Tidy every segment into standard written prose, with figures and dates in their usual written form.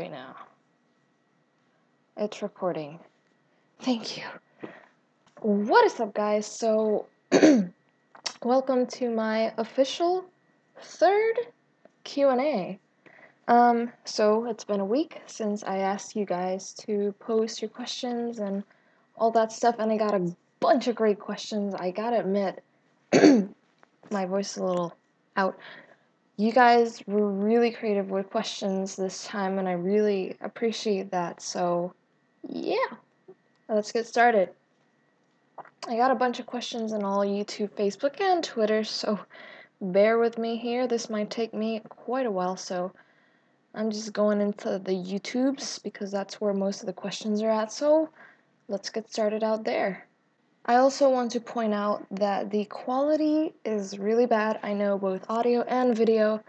Right now. It's recording. Thank you. What is up, guys? So, welcome to my official third Q&A. So it's been a week since I asked you guys to post your questions and all that stuff, and I got a bunch of great questions. I gotta admit, my voice is a little out. You guys were really creative with questions this time, and I really appreciate that. So, yeah, let's get started. I got a bunch of questions on all YouTube, Facebook, and Twitter, so bear with me here. This might take me quite a while, so I'm just going into the YouTubes because that's where most of the questions are at, so let's get started out there. I also want to point out that the quality is really bad. I know both audio and video,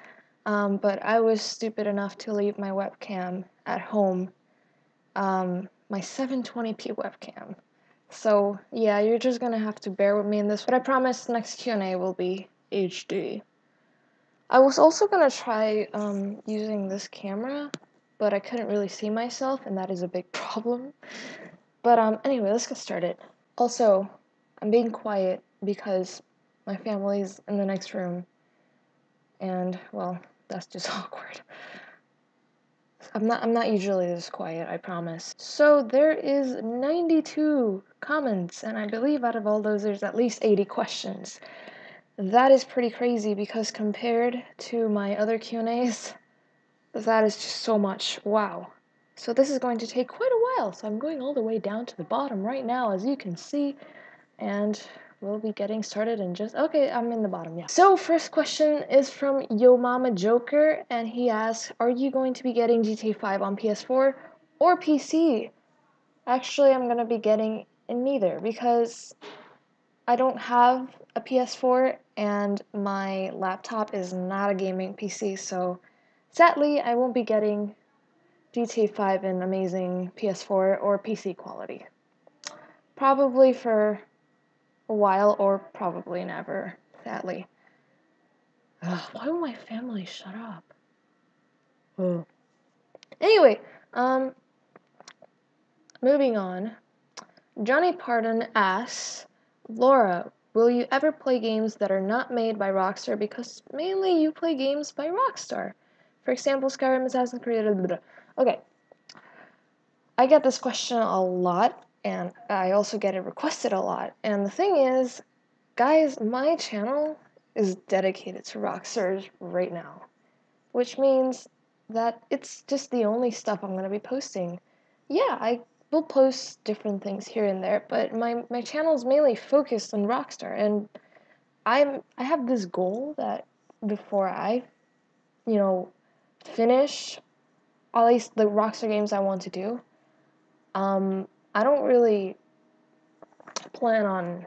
but I was stupid enough to leave my webcam at home, my 720p webcam. So yeah, you're just gonna have to bear with me in this, but I promise next Q&A will be HD. I was also gonna try using this camera, but I couldn't really see myself, and that is a big problem. But anyway, let's get started. Also, I'm being quiet because my family's in the next room, and well, that's just awkward. I'm not usually this quiet, I promise. So there is 92 comments, and I believe out of all those there's at least 80 questions. That is pretty crazy because compared to my other Q&As, that is just so much. Wow. So this is going to take quite a while, so I'm going all the way down to the bottom right now, as you can see, and we'll be getting started in just... Okay, I'm in the bottom, yeah. So first question is from Yo Mama Joker, and he asks, are you going to be getting GTA 5 on PS4 or PC? Actually, I'm going to be getting neither because I don't have a PS4 and my laptop is not a gaming PC, so sadly I won't be getting GTA 5 in amazing PS4 or PC quality. Probably for a while or probably never, sadly. Ugh, why won't my family shut up? Oh. Anyway, moving on. Johnny Pardon asks, Laura, will you ever play games that are not made by Rockstar because mainly you play games by Rockstar? For example, Skyrim, Assassin's Creed, blah, blah, blah. Okay. I get this question a lot, and I also get it requested a lot. And the thing is, guys, my channel is dedicated to Rockstar right now, which means that it's just the only stuff I'm going to be posting. Yeah, I will post different things here and there, but my channel is mainly focused on Rockstar, and I have this goal that before I, finish at least the Rockstar games I want to do, I don't really plan on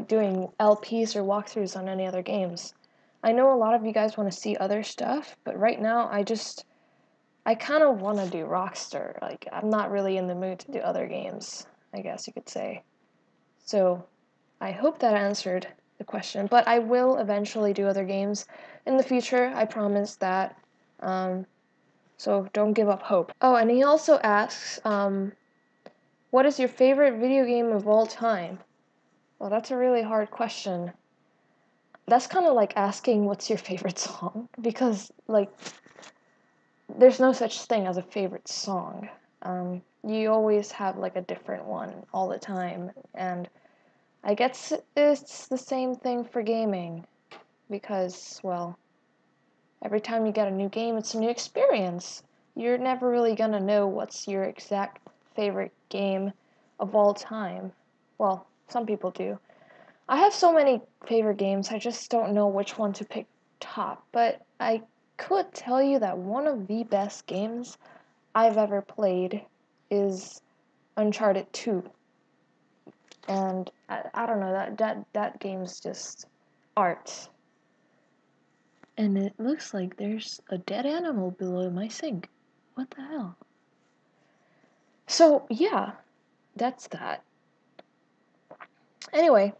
doing LPs or walkthroughs on any other games. I know a lot of you guys want to see other stuff, but right now I kind of want to do Rockstar. I'm not really in the mood to do other games, I guess you could say. So I hope that answered the question, but I will eventually do other games in the future. I promise that. So don't give up hope. Oh, and he also asks, what is your favorite video game of all time? Well, that's a really hard question. That's kind of like asking what's your favorite song, because, there's no such thing as a favorite song. You always have, a different one all the time, and I guess it's the same thing for gaming, because, well, every time you get a new game, it's a new experience. You're never really gonna know what's your exact favorite game of all time. Well, some people do. I have so many favorite games, I just don't know which one to pick top, but I could tell you that one of the best games I've ever played is Uncharted 2. And I don't know, that game's just art. And it looks like there's a dead animal below my sink. What the hell? So, yeah, that's that. Anyway,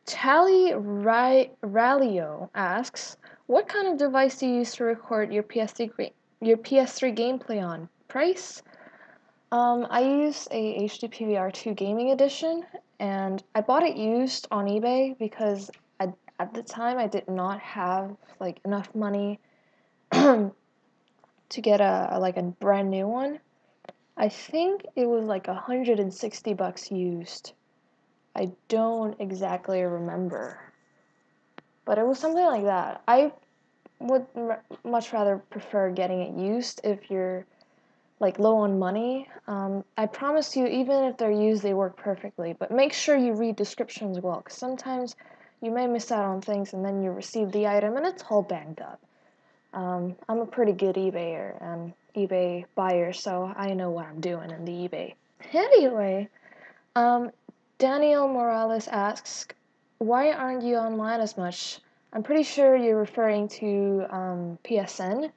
Tally Rallio asks, what kind of device do you use to record your PS3 your PS3 gameplay on. Price? I use a HD PVR2 gaming edition, and I bought it used on eBay because at the time I did not have like enough money to get a brand new one. I think it was like $160 used. I don't exactly remember, but it was something like that. I would much rather prefer getting it used if you're like low on money. I promise you, even if they're used, they work perfectly. But make sure you read descriptions well, because sometimes you may miss out on things, and then you receive the item and it's all banged up. I'm a pretty good eBayer and eBay buyer, so I know what I'm doing in the eBay. Anyway, Daniel Morales asks, why aren't you online as much? I'm pretty sure you're referring to PSN.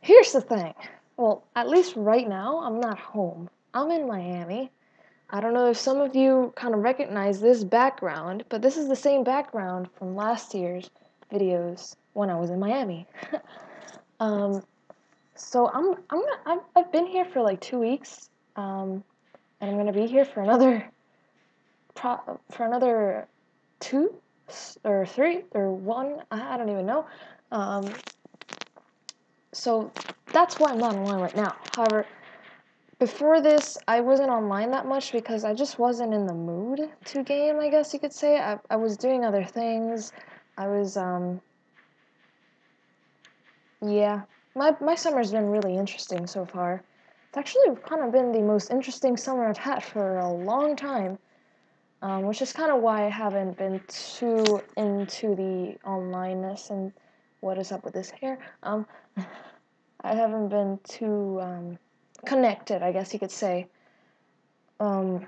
Here's the thing. Well, at least right now, I'm not home. I'm in Miami. I don't know if some of you kind of recognize this background, but this is the same background from last year's videos when I was in Miami. So I've been here for like 2 weeks, and I'm gonna be here for another 2 or 3 or 1. I don't even know. So that's why I'm not online right now. However, before this, I wasn't online that much because I just wasn't in the mood to game, I guess you could say. I was doing other things. I was, yeah. My summer's been really interesting so far. It's actually kind of been the most interesting summer I've had for a long time, which is kind of why I haven't been too into the onlineness and what is up with this hair. I haven't been too, connected, I guess you could say. But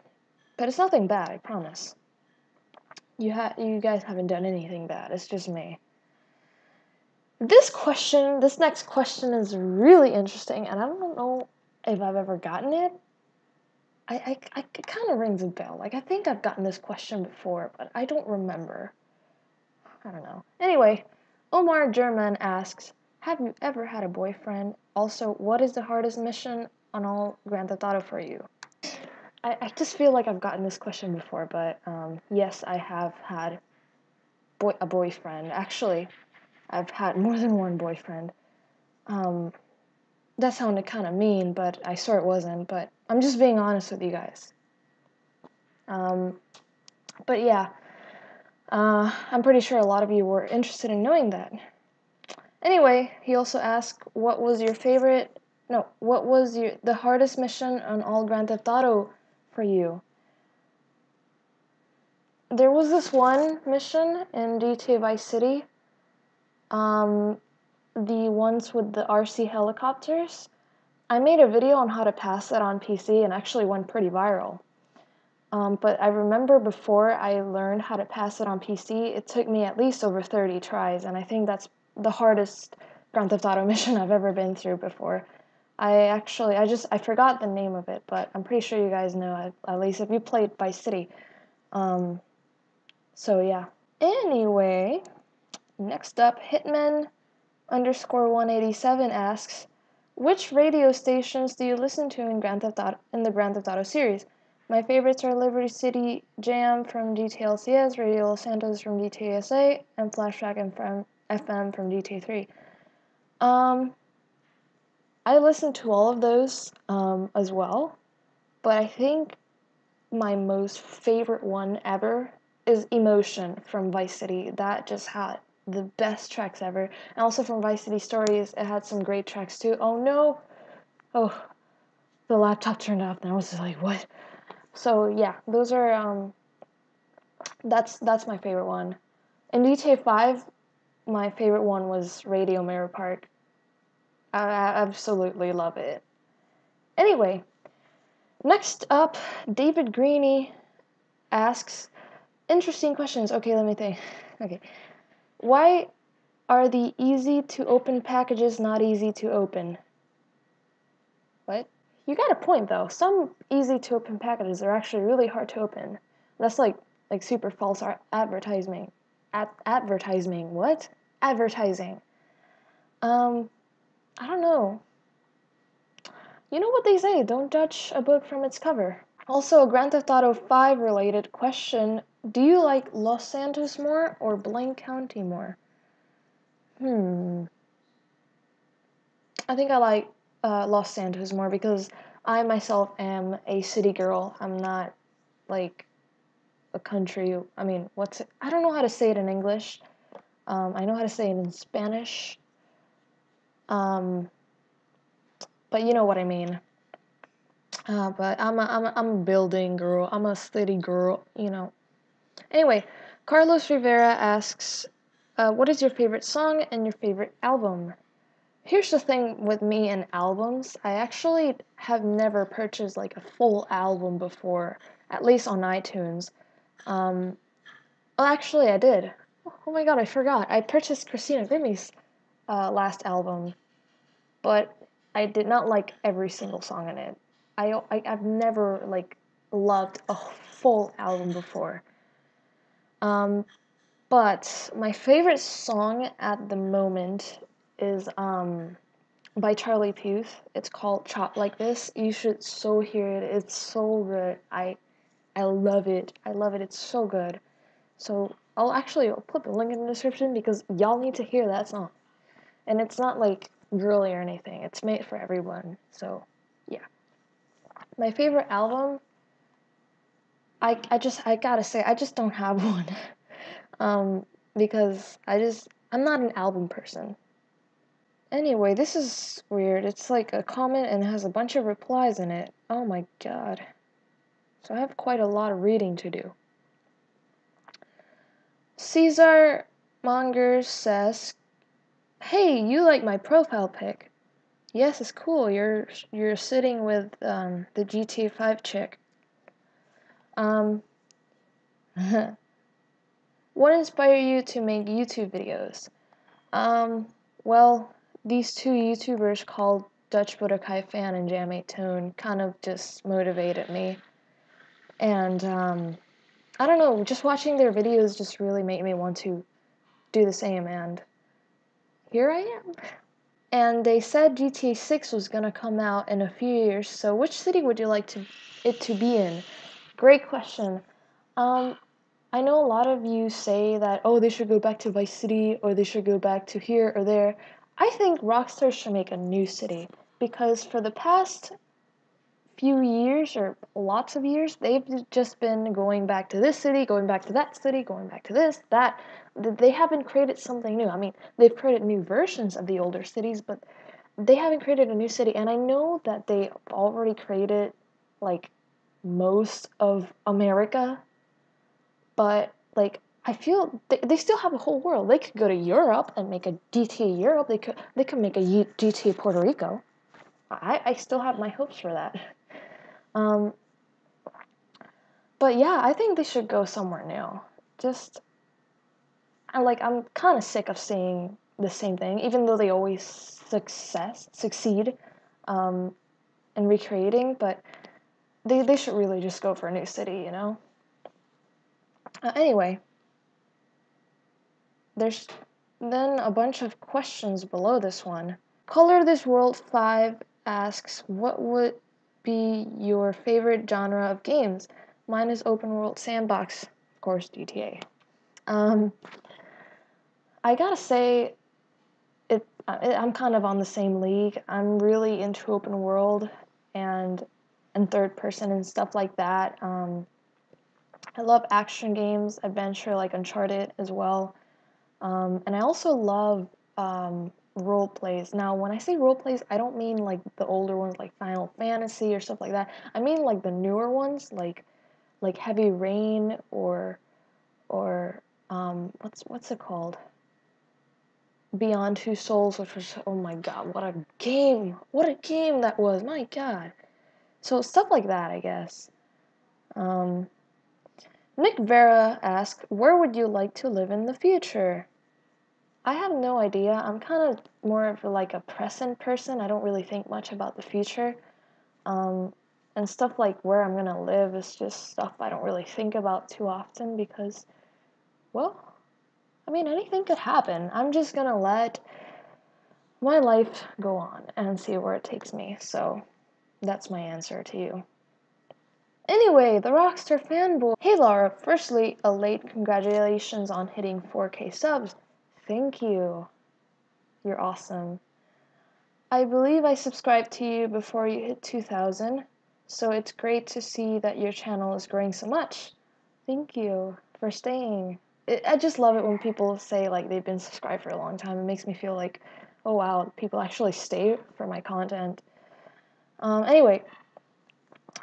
it's nothing bad, I promise. You guys haven't done anything bad. It's just me. This next question is really interesting, and I don't know if I've ever gotten it. It kind of rings a bell. Like, I think I've gotten this question before, but I don't remember. I don't know. Anyway, Omar German asks, have you ever had a boyfriend? Also, what is the hardest mission on all Grand Theft Auto for you? I just feel like I've gotten this question before, but yes, I have had a boyfriend. Actually, I've had more than one boyfriend. That sounded kind of mean, but I swear it wasn't. But I'm just being honest with you guys. But yeah, I'm pretty sure a lot of you were interested in knowing that. Anyway, he also asked, what was the hardest mission on all Grand Theft Auto for you? There was this one mission in GTA Vice City, the ones with the RC helicopters. I made a video on how to pass that on PC and actually went pretty viral. But I remember before I learned how to pass it on PC, it took me at least over 30 tries, and I think that's the hardest Grand Theft Auto mission I've ever been through before. I forgot the name of it, but I'm pretty sure you guys know it, at least if you played Vice City. So yeah. Anyway, next up, Hitman_187 asks, which radio stations do you listen to in the Grand Theft Auto series? My favorites are Liberty City Jam from GTA LCS, Radio Los Santos from GTA SA, and Flashback FM from GTA 3. I listen to all of those as well, but I think my most favorite one ever is Emotion from Vice City. That just had the best tracks ever. And also from Vice City Stories, it had some great tracks too. Oh no! Oh, the laptop turned off and I was just like, what? So yeah, those are, that's my favorite one. In GTA 5, my favorite one was Radio Mirror Park. I absolutely love it. Anyway, next up, David Greeny asks, interesting questions. Okay, let me think. Okay. Why are the easy to open packages not easy to open? What? You got a point though. Some easy to open packages are actually really hard to open. That's like super false advertising. Advertising. What? Advertising. I don't know. You know what they say, don't judge a book from its cover. Also, a Grand Theft Auto 5 related question. Do you like Los Santos more or Blaine County more? I think I like Los Santos more because I myself am a city girl. I'm not like a country. I mean, what's it? I don't know how to say it in English. I know how to say it in Spanish. Um, but you know what I mean. But I'm a building girl. I'm a city girl. You know. Anyway, Carlos Rivera asks, "What is your favorite song and your favorite album?" Here's the thing with me and albums. I actually have never purchased like a full album before, at least on iTunes. Um, well, actually, I did. Oh my god, I forgot. I purchased Christina Grimmie's last album, but I did not like every single song in it. I've never like loved a full album before. Um, but my favorite song at the moment is by Charlie Puth. It's called Chop Like This. You should so hear it. It's so good. I love it. I love it. It's so good. So I'll put the link in the description because y'all need to hear that song. And it's not like girly or anything. It's made for everyone. So yeah. My favorite album, I gotta say I just don't have one. um, because I'm not an album person. Anyway, this is weird. It's like a comment and it has a bunch of replies in it. Oh my god. So I have quite a lot of reading to do. Caesar Mongers says, "Hey, you like my profile pic? Yes, it's cool. You're sitting with the GTA 5 chick. Um, what inspired you to make YouTube videos? Um, well, these two YouTubers called Dutch Budokai Fan and Jam 8 Tone kind of just motivated me. And I don't know, just watching their videos just really made me want to do the same, and here I am. And they said GTA 6 was gonna come out in a few years, so which city would you like it to be in? Great question. I know a lot of you say that, oh, they should go back to Vice City, or they should go back to here or there. I think Rockstar should make a new city, because for the past few years or lots of years, they've just been going back to this city, going back to that city, going back to this, that. They haven't created something new. I mean, they've created new versions of the older cities, but they haven't created a new city. And I know that they already created like most of America, but like I feel they still have a whole world. They could go to Europe and make a GTA Europe. They could make a GTA Puerto Rico. I still have my hopes for that. Um, but yeah, I think they should go somewhere new. Just I'm kind of sick of seeing the same thing, even though they always succeed um, in recreating. But they should really just go for a new city, you know. Anyway, there's then a bunch of questions below this one. Color This World 5 asks, what would be your favorite genre of games? Mine is open world sandbox, of course, GTA. Um, I gotta say, I'm kind of on the same league. I'm really into open world and third person and stuff like that. I love action games, adventure like Uncharted as well. And I also love role plays. Now, when I say role plays, I don't mean like the older ones like Final Fantasy or stuff like that. I mean like the newer ones, like Heavy Rain or what's it called? Beyond Two Souls, which was, oh my god, what a game! What a game that was! My god. So stuff like that, I guess. Um, Nick Vera asked, where would you like to live in the future? I have no idea. I'm kind of more of like a present person. I don't really think much about the future. Um, and stuff like where I'm gonna live is just stuff I don't really think about too often because, well, I mean, anything could happen. I'm just gonna let my life go on and see where it takes me. So that's my answer to you. Anyway, the Rockstar fanboy. Hey Laura, firstly, a late congratulations on hitting 4K subs. Thank you. You're awesome. I believe I subscribed to you before you hit 2,000, so it's great to see that your channel is growing so much. Thank you for staying. I just love it when people say like they've been subscribed for a long time. It makes me feel like, oh wow, people actually stay for my content. Anyway,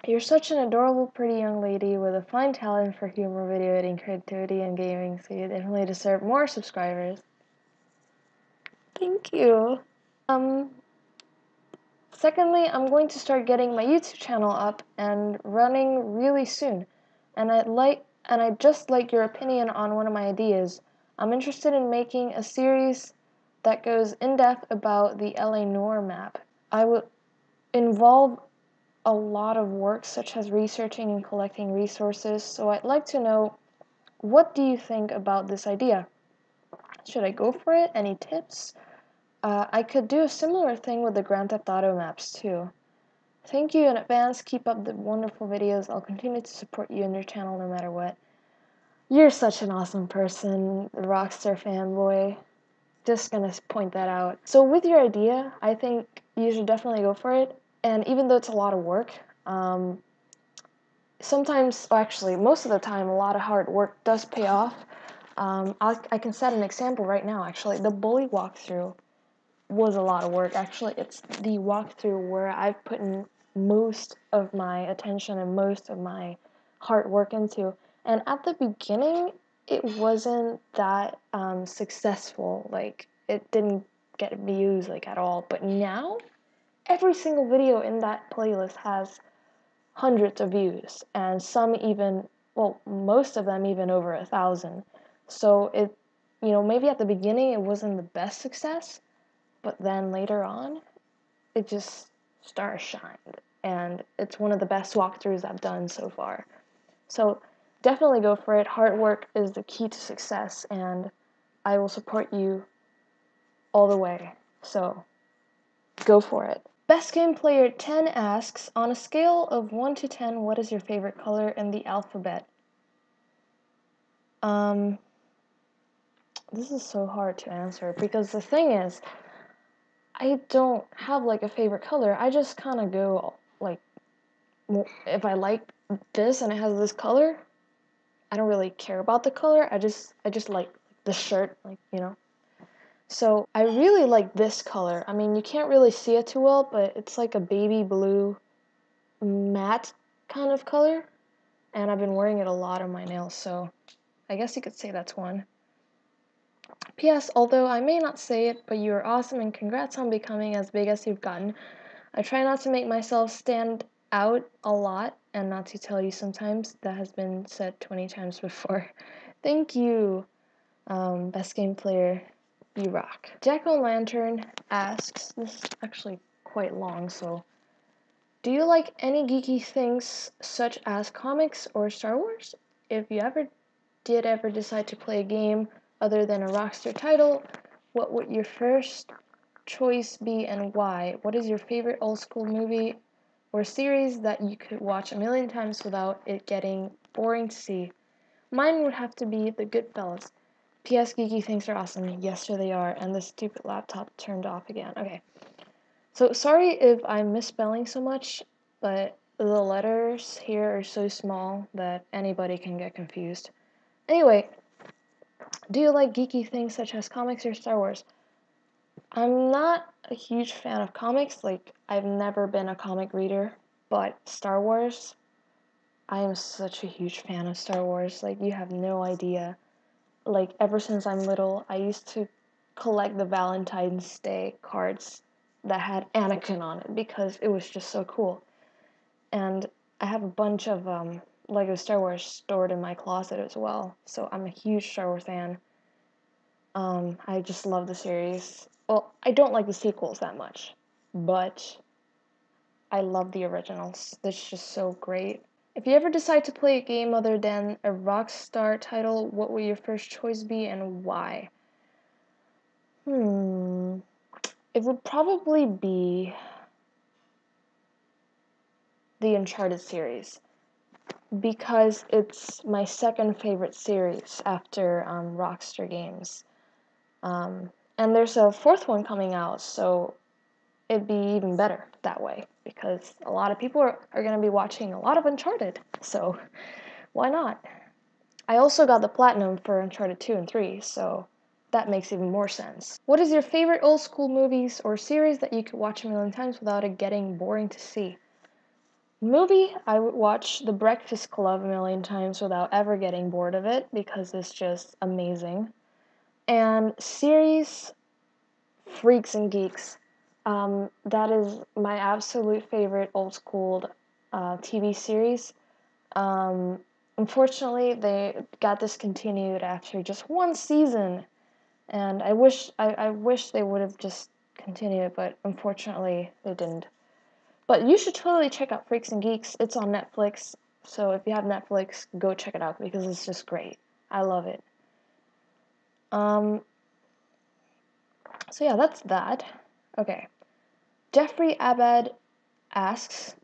you're such an adorable, pretty young lady with a fine talent for humor, video editing, creativity, and gaming, so you definitely deserve more subscribers. Thank you. Secondly, I'm going to start getting my YouTube channel up and running really soon, and I'd just like your opinion on one of my ideas. I'm interested in making a series that goes in depth about the LA Noir map. I would involve a lot of work, such as researching and collecting resources, so I'd like to know, what do you think about this idea? Should I go for it? Any tips? I could do a similar thing with the Grand Theft Auto maps too. Thank you in advance. Keep up the wonderful videos. I'll continue to support you and your channel no matter what. You're such an awesome person, Rockstar fanboy. Just gonna point that out. So with your idea, I think you should definitely go for it. And even though it's a lot of work, sometimes, actually, most of the time, a lot of hard work does pay off. I can set an example right now, actually. The bully walkthrough was a lot of work. Actually, it's the walkthrough where I've put in most of my attention and most of my hard work into. And at the beginning, it wasn't that successful. Like, it didn't get views like at all. But now, every single video in that playlist has hundreds of views, and some even, well, most of them even over 1,000. So it, maybe at the beginning it wasn't the best success, but then later on, it just stars shined, and it's one of the best walkthroughs I've done so far. So definitely go for it. Hard work is the key to success, and I will support you all the way. So go for it. Best Game Player 10 asks, on a scale of 1 to 10, what is your favorite color in the alphabet? This is so hard to answer, because the thing is, I don't have like a favorite color. I just kind of go like, if I like this and it has this color, I don't really care about the color. I just like the shirt, So I really like this color. I mean, you can't really see it too well, but it's like a baby blue matte kind of color, and I've been wearing it a lot on my nails, so I guess you could say that's one. P.S. Although I may not say it, but you are awesome, and congrats on becoming as big as you've gotten. I try not to make myself stand out a lot, and not to tell you sometimes. That has been said 20 times before. Thank you, Best Game Player. You rock. Jack-o'-lantern asks, this is actually quite long, so do you like any geeky things such as comics or Star Wars? If you did ever decide to play a game other than a Rockstar title, what would your first choice be and why? What is your favorite old school movie or series that you could watch a million times without it getting boring to see? Mine would have to be The Goodfellas. P.S. Geeky things are awesome. Yes, sure they are. And the stupid laptop turned off again. Okay. So sorry if I'm misspelling so much, but the letters here are so small that anybody can get confused. Anyway, do you like geeky things such as comics or Star Wars? I'm not a huge fan of comics. Like, I've never been a comic reader, but Star Wars, I am such a huge fan of Star Wars. Like, you have no idea. Like, ever since I'm little, I used to collect the Valentine's Day cards that had Anakin on it because it was just so cool. And I have a bunch of Lego Star Wars stored in my closet as well, so I'm a huge Star Wars fan. I just love the series. Well, I don't like the sequels that much, but I love the originals. They're just so great. If you ever decide to play a game other than a Rockstar title, what will your first choice be and why? It would probably be the Uncharted series, because it's my second favorite series after Rockstar Games. And there's a fourth one coming out, so it'd be even better that way, because a lot of people are going to be watching a lot of Uncharted, so why not? I also got the Platinum for Uncharted 2 and 3, so that makes even more sense. What is your favorite old school movies or series that you could watch a million times without it getting boring to see? Movie, I would watch The Breakfast Club a million times without ever getting bored of it, because it's just amazing. And series, Freaks and Geeks. That is my absolute favorite old school TV series. Unfortunately, they got discontinued after just one season, and I wish they would have just continued, but unfortunately they didn't. But you should totally check out Freaks and Geeks. It's on Netflix, so if you have Netflix, go check it out, because it's just great. I love it. So yeah, that's that. Okay. Jeffrey Abad asks,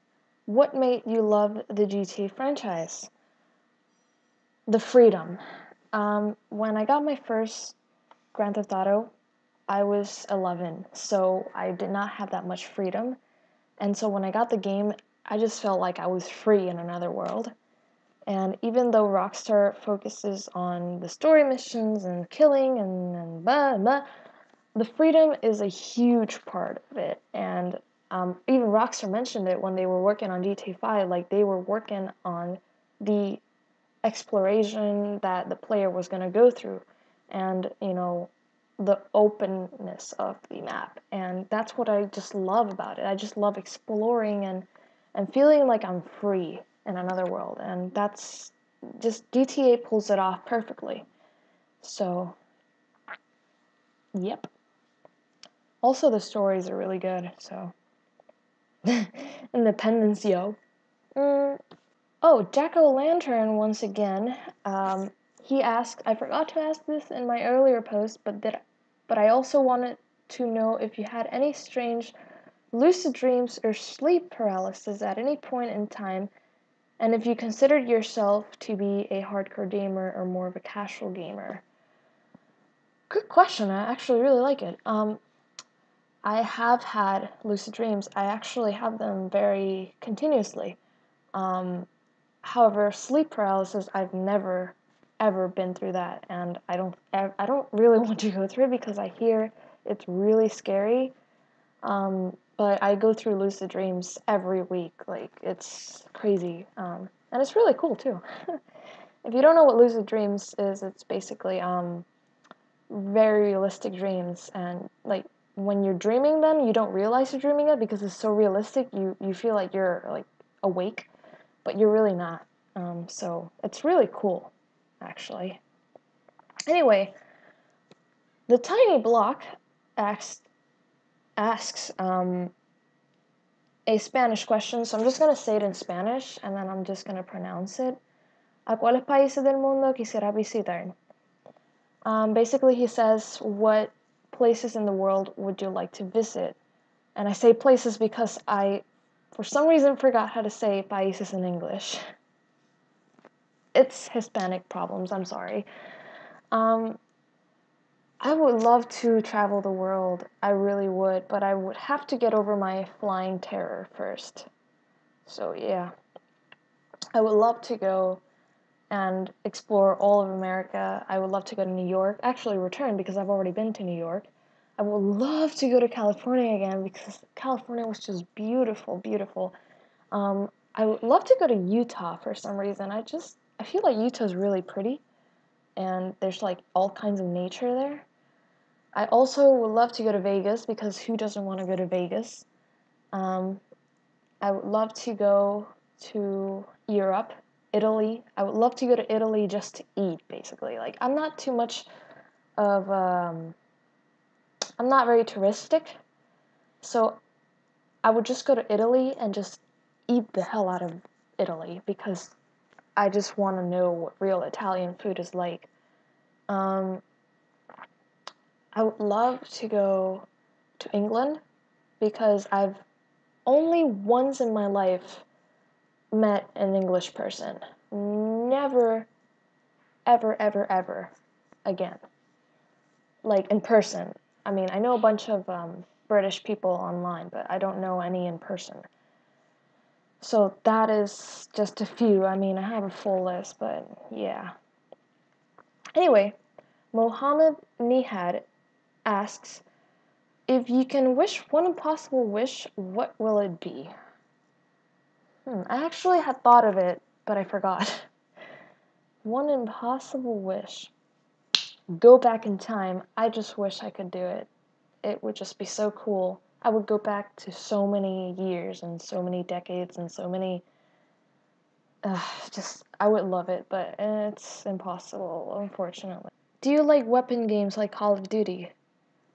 what made you love the GTA franchise? The freedom. When I got my first Grand Theft Auto, I was 11, so I did not have that much freedom. And so when I got the game, I just felt like I was free in another world. And even though Rockstar focuses on the story missions and killing and blah, blah, the freedom is a huge part of it. And even Rockstar mentioned it when they were working on GTA 5, like they were working on the exploration that the player was going to go through, and the openness of the map. And that's what I just love about it. I just love exploring and feeling like I'm free in another world, and that's just GTA pulls it off perfectly. So yep. Also, the stories are really good, so independence, yo. Oh, Jack-o'-lantern once again. He asked, I forgot to ask this in my earlier post, but I also wanted to know if you had any strange lucid dreams or sleep paralysis at any point in time, and if you considered yourself to be a hardcore gamer or more of a casual gamer. Good question. I actually really like it. I have had lucid dreams. I actually have them very continuously. However, sleep paralysis, I've never ever been through that, and I don't really want to go through it, because I hear it's really scary. But I go through lucid dreams every week. Like, it's crazy. And it's really cool too. If you don't know what lucid dreams is, it's basically very realistic dreams, and like when you're dreaming them, you don't realize you're dreaming it because it's so realistic. You feel like you're like awake, but you're really not. So it's really cool, actually. Anyway, the tiny block asks a Spanish question, so I'm just gonna say it in Spanish, and then I'm just gonna pronounce it. ¿A cuáles países del mundo quisiera visitar? Basically, he says, what places in the world would you like to visit? And I say places because I, for some reason, forgot how to say países in English. It's Hispanic problems, I'm sorry. I would love to travel the world, I really would, but I would have to get over my flying terror first. So yeah, I would love to go and explore all of America. I would love to go to New York, actually return because I've already been to New York. I would love to go to California again because California was just beautiful, beautiful. I would love to go to Utah for some reason. I feel like Utah's really pretty, and there's like all kinds of nature there. I also would love to go to Vegas because who doesn't want to go to Vegas? I would love to go to Europe, Italy. I would love to go to Italy just to eat, basically. Like, I'm not too much of, I'm not very touristic, so I would just go to Italy and just eat the hell out of Italy because I just want to know what real Italian food is like. I would love to go to England because I've only once in my life met an English person. Never, ever, ever, ever again. Like in person. I mean, I know a bunch of British people online, but I don't know any in person. So that is just a few. I mean, I have a full list, but yeah. Anyway, Mohammed Nihad asks, if you can wish one impossible wish, what will it be? I actually had thought of it, but I forgot. One impossible wish. Go back in time. I just wish I could do it. It would just be so cool. I would go back to so many years and so many decades and so many. I would love it, but it's impossible, unfortunately. Do you like weapon games like Call of Duty?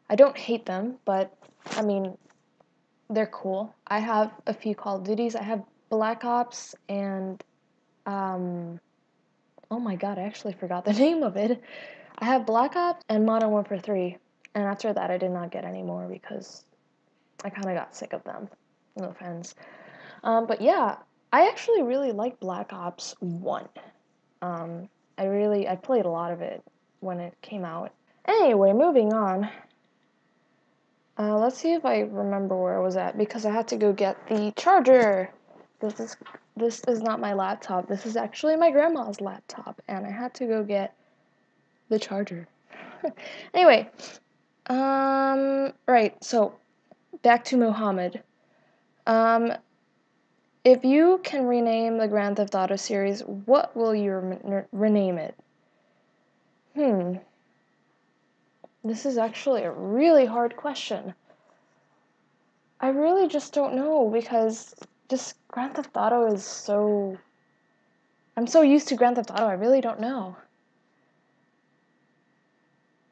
I don't hate them, but I mean, they're cool. I have a few Call of Duties. I have Black Ops and oh my god, I actually forgot the name of it. I have Black Ops and Modern Warfare 3, and after that I did not get any more because I kind of got sick of them. No offense. But yeah, I actually really like Black Ops 1. I played a lot of it when it came out. Anyway, moving on. Let's see if I remember where I was at because I had to go get the charger. This is not my laptop. This is actually my grandma's laptop, and I had to go get the charger. Anyway, right. So back to Mohammed. If you can rename the Grand Theft Auto series, what will you rename it? This is actually a really hard question. I really just don't know because just Grand Theft Auto is so... I'm so used to Grand Theft Auto, I really don't know.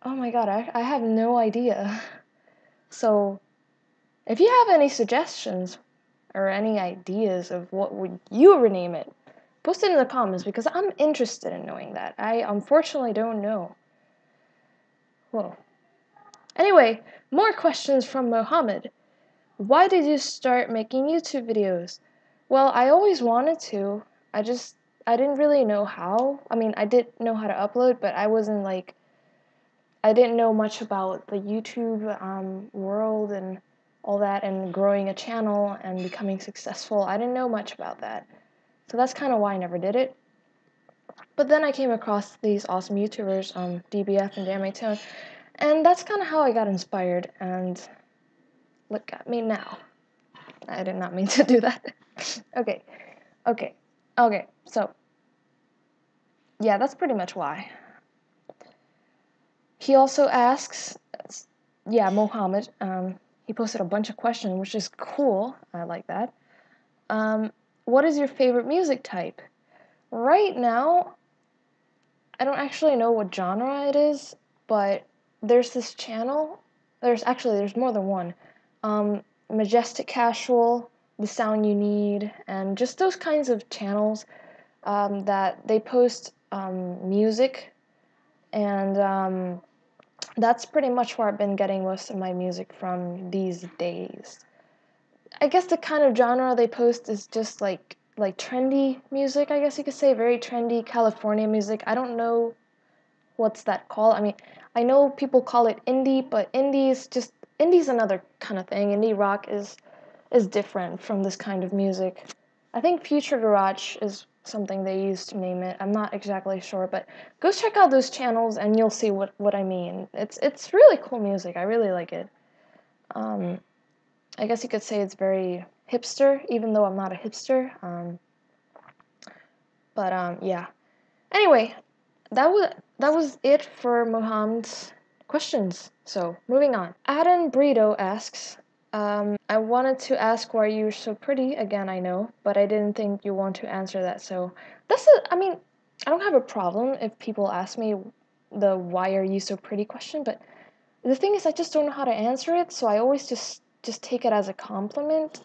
Oh my god, I have no idea. So, if you have any suggestions or any ideas of what would you rename it, post it in the comments because I'm interested in knowing that. I unfortunately don't know. Whoa. Anyway, more questions from Mohammed. Why did you start making YouTube videos? Well, I always wanted to. I didn't really know how. I mean, I did know how to upload, but I didn't know much about the YouTube world and all that and growing a channel and becoming successful. I didn't know much about that. So that's kind of why I never did it. But then I came across these awesome YouTubers, DBF and Damn Tone, and that's kind of how I got inspired, and look at me now. I did not mean to do that. Okay, so, yeah, that's pretty much why. He also asks, Mohammed, he posted a bunch of questions, which is cool. I like that. What is your favorite music type? Right now, I don't actually know what genre it is, but there's this channel. There's more than one. Majestic Casual, The Sound You Need, and just those kinds of channels that they post music, and that's pretty much where I've been getting most of my music from these days. I guess the kind of genre they post is just like trendy music, I guess you could say, very trendy California music. I don't know what's that called. I mean, I know people call it indie, but indie's another kind of thing. Indie rock is different from this kind of music. I think Future Garage is something they used to name it. I'm not exactly sure, but go check out those channels and you'll see what I mean. It's really cool music. I really like it. I guess you could say it's very hipster, even though I'm not a hipster. Yeah. Anyway, that was it for Mohammed's questions. So moving on. Adam Brito asks, I wanted to ask why you're so pretty. Again, I know, but I didn't think you want to answer that. So I mean, I don't have a problem if people ask me the "why are you so pretty" question, but the thing is, I just don't know how to answer it. So I always just take it as a compliment.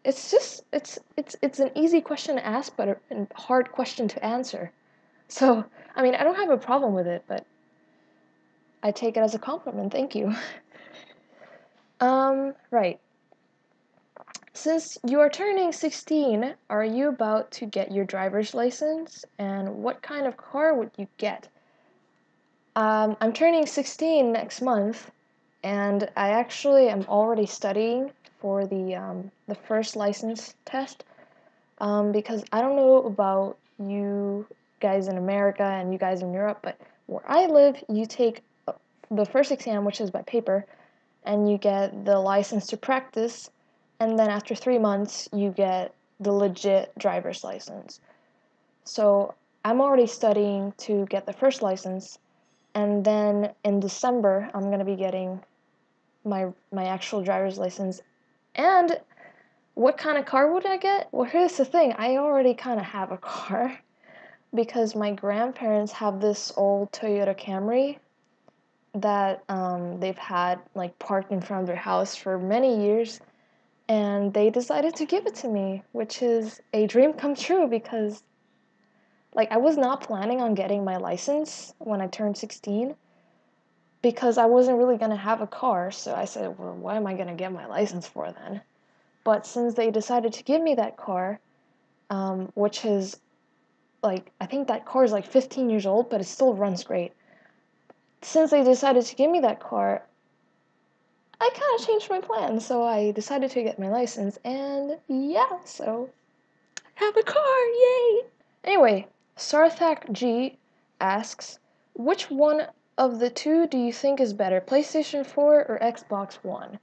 It's an easy question to ask, but a hard question to answer. So I mean, I don't have a problem with it, but I take it as a compliment. Thank you. Right. Since you are turning 16, are you about to get your driver's license? And what kind of car would you get? I'm turning 16 next month, and I actually am already studying for the first license test. Because I don't know about you guys in America and you guys in Europe, but where I live, you take the first exam, which is by paper, and you get the license to practice, and then after 3 months, you get the legit driver's license. So I'm already studying to get the first license, and then in December, I'm gonna be getting my actual driver's license. And what kind of car would I get? Well, here's the thing. I already kind of have a car because my grandparents have this old Toyota Camry that they've had like parked in front of their house for many years, and they decided to give it to me, which is a dream come true because like I was not planning on getting my license when I turned 16 because I wasn't really going to have a car, so I said, well, what am I going to get my license for then? But since they decided to give me that car, which is like, I think that car is like 15 years old, but it still runs great. Since they decided to give me that car, I kind of changed my plan. So I decided to get my license, and yeah, so I have a car, yay! Anyway, Sarthak G asks, which one of the two do you think is better, PlayStation 4 or Xbox One?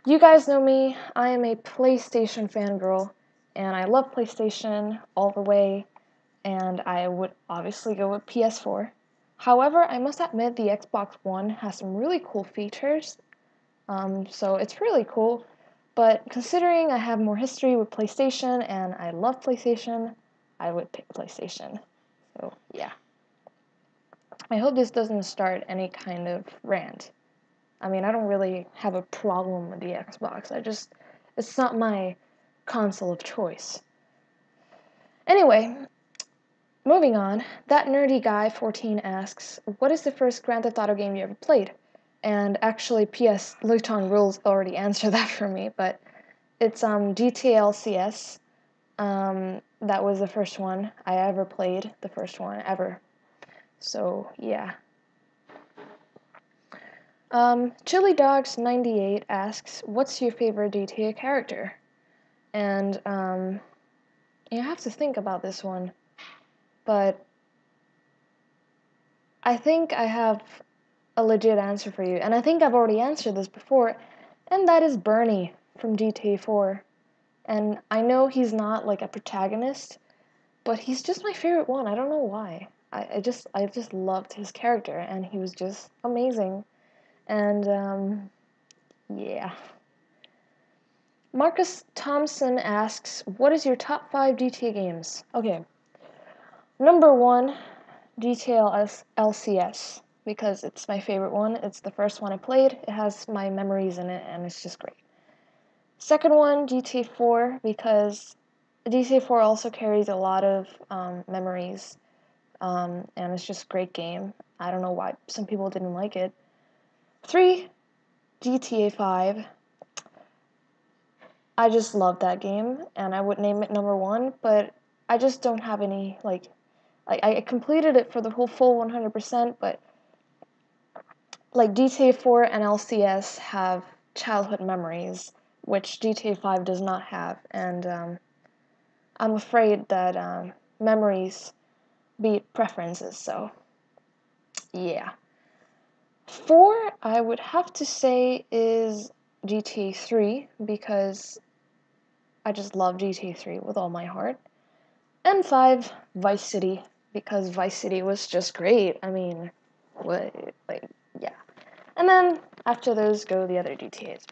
You guys know me, I am a PlayStation fangirl, and I love PlayStation all the way, and I would obviously go with PS4. However, I must admit the Xbox One has some really cool features, so it's really cool, but considering I have more history with PlayStation and I love PlayStation, I would pick PlayStation. So, yeah. I hope this doesn't start any kind of rant. I mean, I don't really have a problem with the Xbox. It's not my console of choice. Anyway, moving on. That nerdy guy 14 asks, what is the first Grand Theft Auto game you ever played? And actually, P.S. Luton Rules already answered that for me, but it's GTA LCS. That was the first one I ever played, the first one ever. So, yeah. Chili Dogs 98 asks, what's your favorite GTA character? And, you have to think about this one. But I think I have a legit answer for you. And I think I've already answered this before. And that is Bernie from GTA 4. And I know he's not like a protagonist, but he's just my favorite one. I don't know why. I just loved his character, and he was just amazing. And yeah. Marcus Thompson asks, what is your top 5 GTA games? Okay. Number 1, GTA LCS, because it's my favorite one. It's the first one I played. It has my memories in it, and it's just great. Second one, GTA 4, because GTA 4 also carries a lot of memories, and it's just a great game. I don't know why some people didn't like it. 3, GTA 5. I just love that game, and I would name it number 1, but I just don't have any, like I completed it for the whole full 100%, but, like, GTA 4 and LCS have childhood memories, which GTA 5 does not have, and, I'm afraid that, memories beat preferences, so, yeah. 4, I would have to say, is GTA 3, because I just love GTA 3 with all my heart. And 5, Vice City, because Vice City was just great. I mean, what, like, yeah. And then, after those go the other GTAs.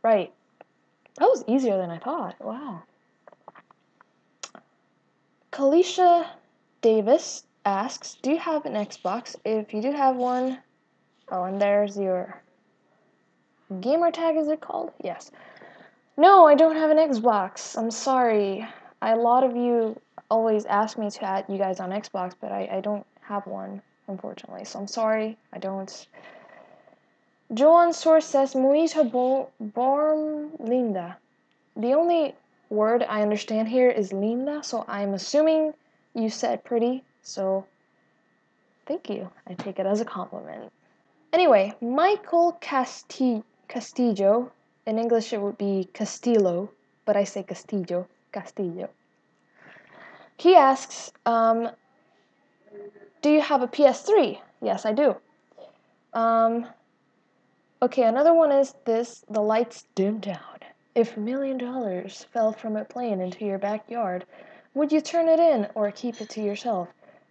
Right. That was easier than I thought. Wow. Kalisha Davis asks, do you have an Xbox? If you do have one, oh, and there's your gamer tag, is it called? Yes. No, I don't have an Xbox. I'm sorry. A lot of you always ask me to add you guys on Xbox, but I don't have one, unfortunately. So I'm sorry. I don't. Joan's source says muito bom linda. The only word I understand here is linda, so I'm assuming you said pretty, so thank you. I take it as a compliment. Anyway, Michael Castillo, in English it would be Castillo, but I say Castillo. He asks, do you have a PS3? Yes, I do. Okay, another one is this: the lights dim down. If $1,000,000 fell from a plane into your backyard, would you turn it in or keep it to yourself?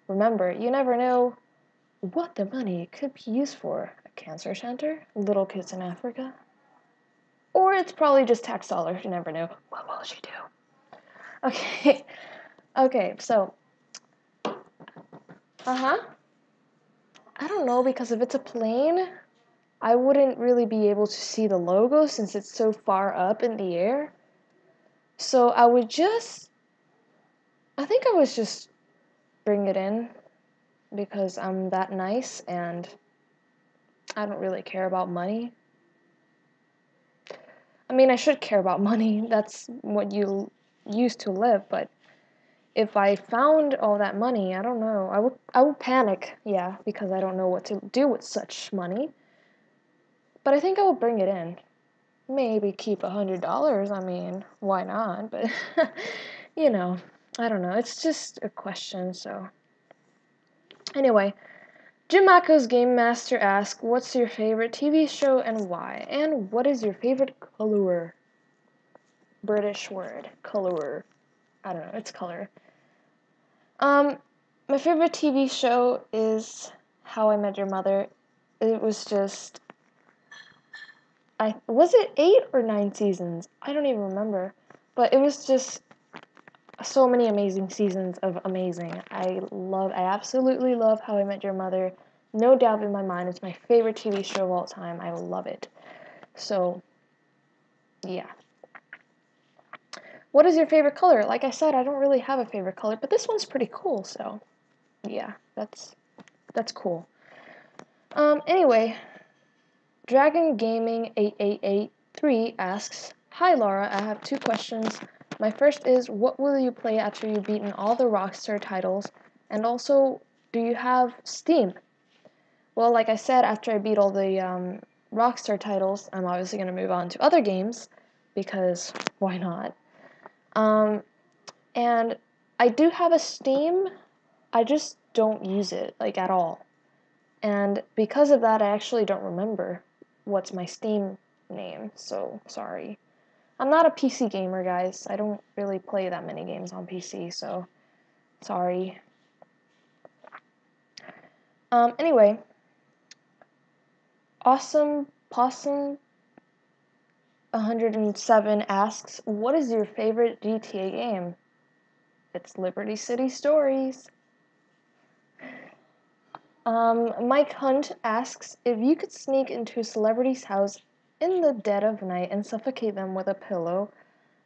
Remember, you never know what the money could be used for. A cancer center? Little kids in Africa? Or it's probably just tax dollars, you never know. What will she do? Okay, okay, so, I don't know, because if it's a plane, I wouldn't really be able to see the logo since it's so far up in the air. So I think I would just bring it in because I'm that nice and I don't really care about money. I mean, I should care about money. That's what you use to live, but if I found all that money, I don't know. I would panic, yeah, because I don't know what to do with such money. But I think I would bring it in. Maybe keep $100. I mean, why not? But you know, I don't know. It's just a question, so. Anyway, Jim Mako's Game Master asks, what's your favorite TV show and why? And what is your favorite color? British word. Color. I don't know, it's color. My favorite TV show is How I Met Your Mother. It was just was it 8 or 9 seasons? I don't even remember. But it was just so many amazing seasons of amazing. I absolutely love How I Met Your Mother. No doubt in my mind, it's my favorite TV show of all time. I love it. So, yeah. What is your favorite color? Like I said, I don't really have a favorite color, but this one's pretty cool, so yeah, that's cool. Anyway, Dragon Gaming 8883 asks, hi Laura, I have 2 questions. My first is, what will you play after you've beaten all the Rockstar titles? And also, do you have Steam? Well, like I said, after I beat all the Rockstar titles, I'm obviously going to move on to other games, because why not? And I do have a Steam, I just don't use it, like, at all. And because of that, I actually don't remember what's my Steam name, so sorry. I'm not a PC gamer, guys. I don't really play that many games on PC, so sorry. Anyway, Awesome Possum 107 asks, what is your favorite GTA game? It's Liberty City Stories. Mike Hunt asks, if you could sneak into a celebrity's house in the dead of night and suffocate them with a pillow,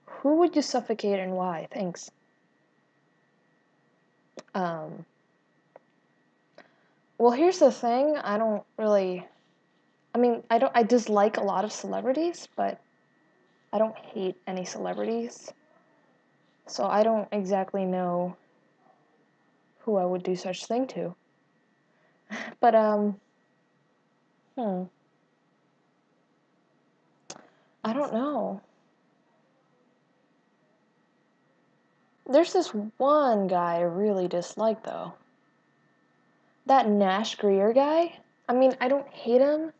who would you suffocate and why? Thanks. Well, here's the thing. I dislike a lot of celebrities, but I don't hate any celebrities. So I don't exactly know who I would do such thing to. But, I don't know. There's this one guy I really dislike, though. That Nash Greer guy. I mean, I don't hate him,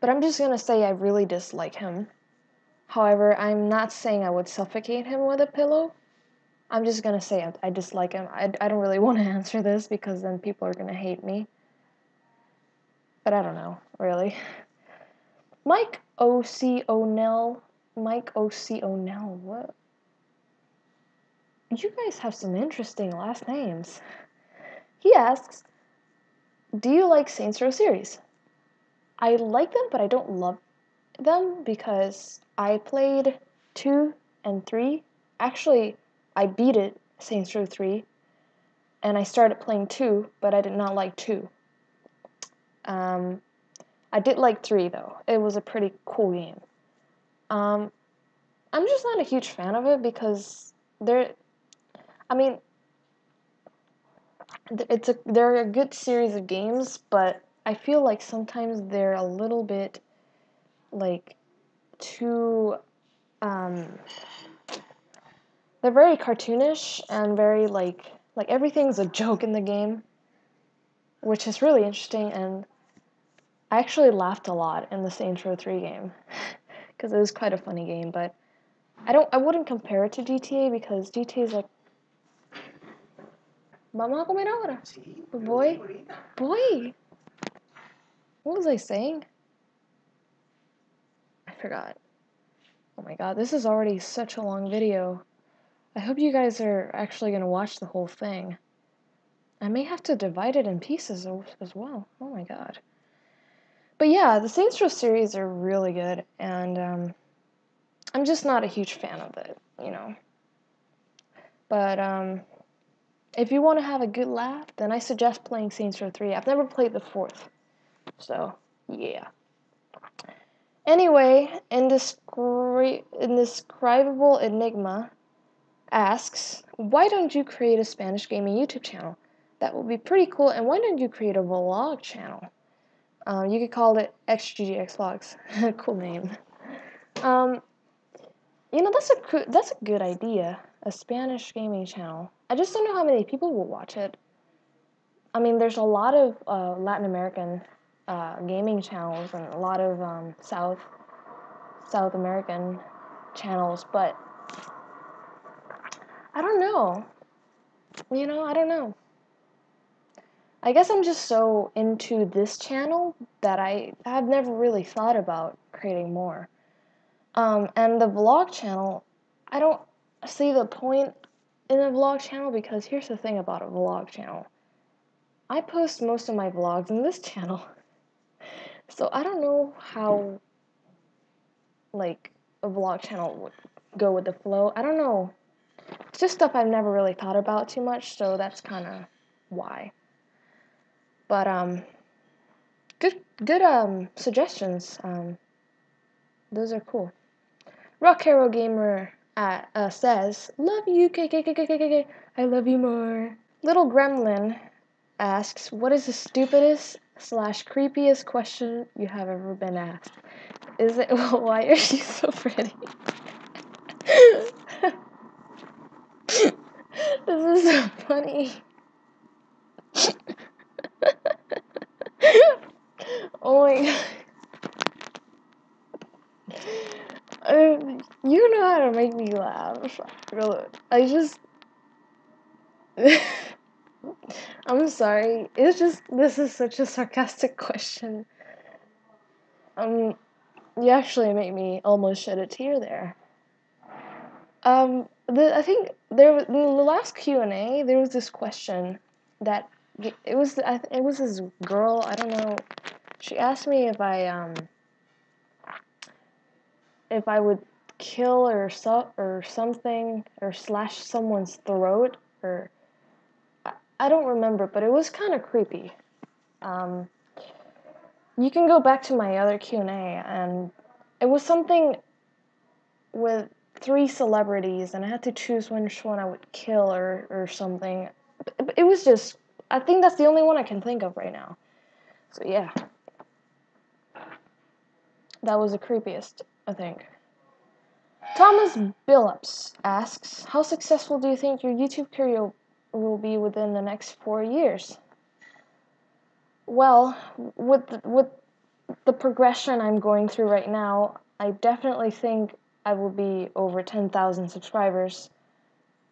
but I'm just gonna say I really dislike him. However, I'm not saying I would suffocate him with a pillow. I'm just gonna say I dislike him. I don't really want to answer this because then people are gonna hate me. But I don't know, really. Mike O.C. O'Neill, what? You guys have some interesting last names. He asks, do you like Saints Row series? I like them, but I don't love them because I played 2 and 3. Actually, I beat it, Saints Row 3, and I started playing 2, but I did not like 2. I did like 3 though. It was a pretty cool game. I'm just not a huge fan of it because I mean, they're a good series of games, but I feel like sometimes they're a little bit like too they're very cartoonish and very like everything's a joke in the game, which is really interesting, and I actually laughed a lot in the Saints Row 3 game because it was quite a funny game, but I wouldn't compare it to GTA because GTA is like Vamos a comer ahora. Boy. Boy. What was I saying? I forgot. Oh my god, this is already such a long video. I hope you guys are actually going to watch the whole thing. I may have to divide it in pieces as well. Oh my god. But yeah, the Saints Row series are really good, and I'm just not a huge fan of it, you know. But if you want to have a good laugh, then I suggest playing Saints Row 3. I've never played the 4th, so yeah. Anyway, Indescribable Enigma asks, why don't you create a Spanish gaming YouTube channel? That would be pretty cool, and why don't you create a vlog channel? You could call it XGGX Vlogs. Cool name. You know, that's a good idea. A Spanish gaming channel. I just don't know how many people will watch it. I mean, there's a lot of Latin American gaming channels and a lot of South American channels, but I don't know. You know, I don't know. I guess I'm just so into this channel that I've never really thought about creating more. And the vlog channel, I don't see the point in a vlog channel because here's the thing about a vlog channel. I post most of my vlogs in this channel. So I don't know how, like, a vlog channel would go with the flow. I don't know. It's just stuff I've never really thought about too much, so that's kind of why. But, good suggestions. Those are cool. Rock Hero Gamer says, love you, KKKKKK. I love you more. Little Gremlin asks, what is the stupidest / creepiest question you have ever been asked? Is it, well, why are you so pretty? This is so funny. Oh my god. You know how to make me laugh. Really. I'm sorry. It's just, this is such a sarcastic question. You actually made me almost shed a tear there. I think in the last Q&A, there was this question that, it was this girl, I don't know, she asked me if I would kill or something, or slash someone's throat, or I don't remember, but it was kind of creepy. You can go back to my other Q&A, and it was something with 3 celebrities, and I had to choose which one I would kill or something. It was just, I think that's the only one I can think of right now. So yeah. That was the creepiest, I think. Thomas Billups asks, how successful do you think your YouTube career will be within the next 4 years? Well, with the progression I'm going through right now, I definitely think I will be over 10,000 subscribers,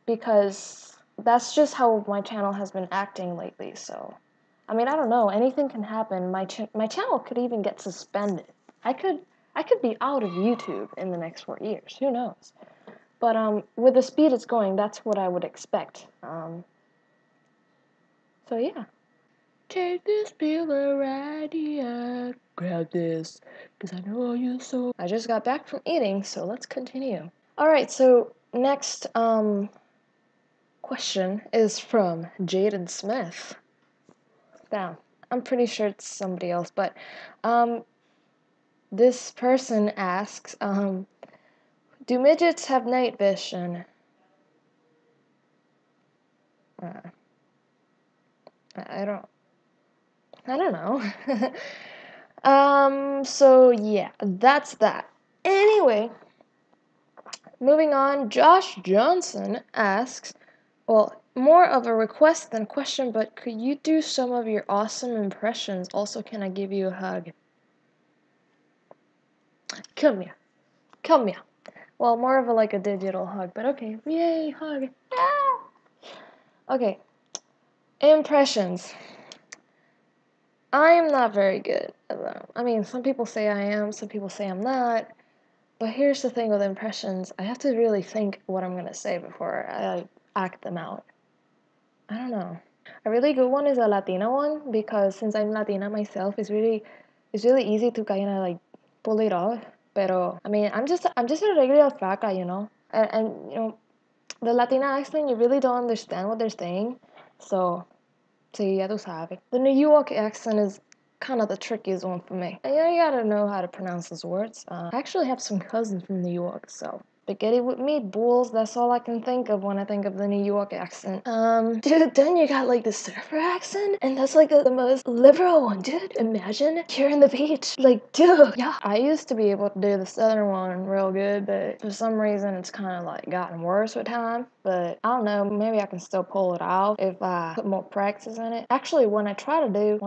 because that's just how my channel has been acting lately. So, I mean, I don't know, anything can happen. My channel could even get suspended. I could be out of YouTube in the next 4 years. Who knows? But with the speed it's going, that's what I would expect. So yeah. Take this pill right, grab this, cause I know you're so... I just got back from eating, so let's continue. Alright, so next question is from Jaden Smith. Down. I'm pretty sure it's somebody else, but this person asks, do midgets have night vision? Uh, I don't know. So yeah, that's that. Anyway, moving on, Josh Johnson asks, well, more of a request than question, but could you do some of your awesome impressions? Also, can I give you a hug? Come here. Come here. Well, more of a like a digital hug, but okay. Yay, hug. Ah! Okay. Impressions. I'm not very good at them. I mean, some people say I am, some people say I'm not. But here's the thing with impressions. I have to really think what I'm gonna say before I act them out. I don't know. A really good one is a Latina one because since I'm Latina myself, it's really easy to kind of like pull it off. Pero I mean, I'm just a regular flaca, and the Latina accent, you really don't understand what they're saying. So, sí, ya tú sabes. The New York accent is kind of the trickiest one for me. And you gotta know how to pronounce those words. I actually have some cousins from New York, so spaghetti with meatballs, that's all I can think of when I think of the New York accent. Dude, then you got like the surfer accent, and that's like the most liberal one, dude. Imagine you're in the beach. Like, dude, yeah. I used to be able to do the southern one real good, but for some reason it's kind of like gotten worse with time. But I don't know, maybe I can still pull it off if I put more practice in it. Actually, when I try to do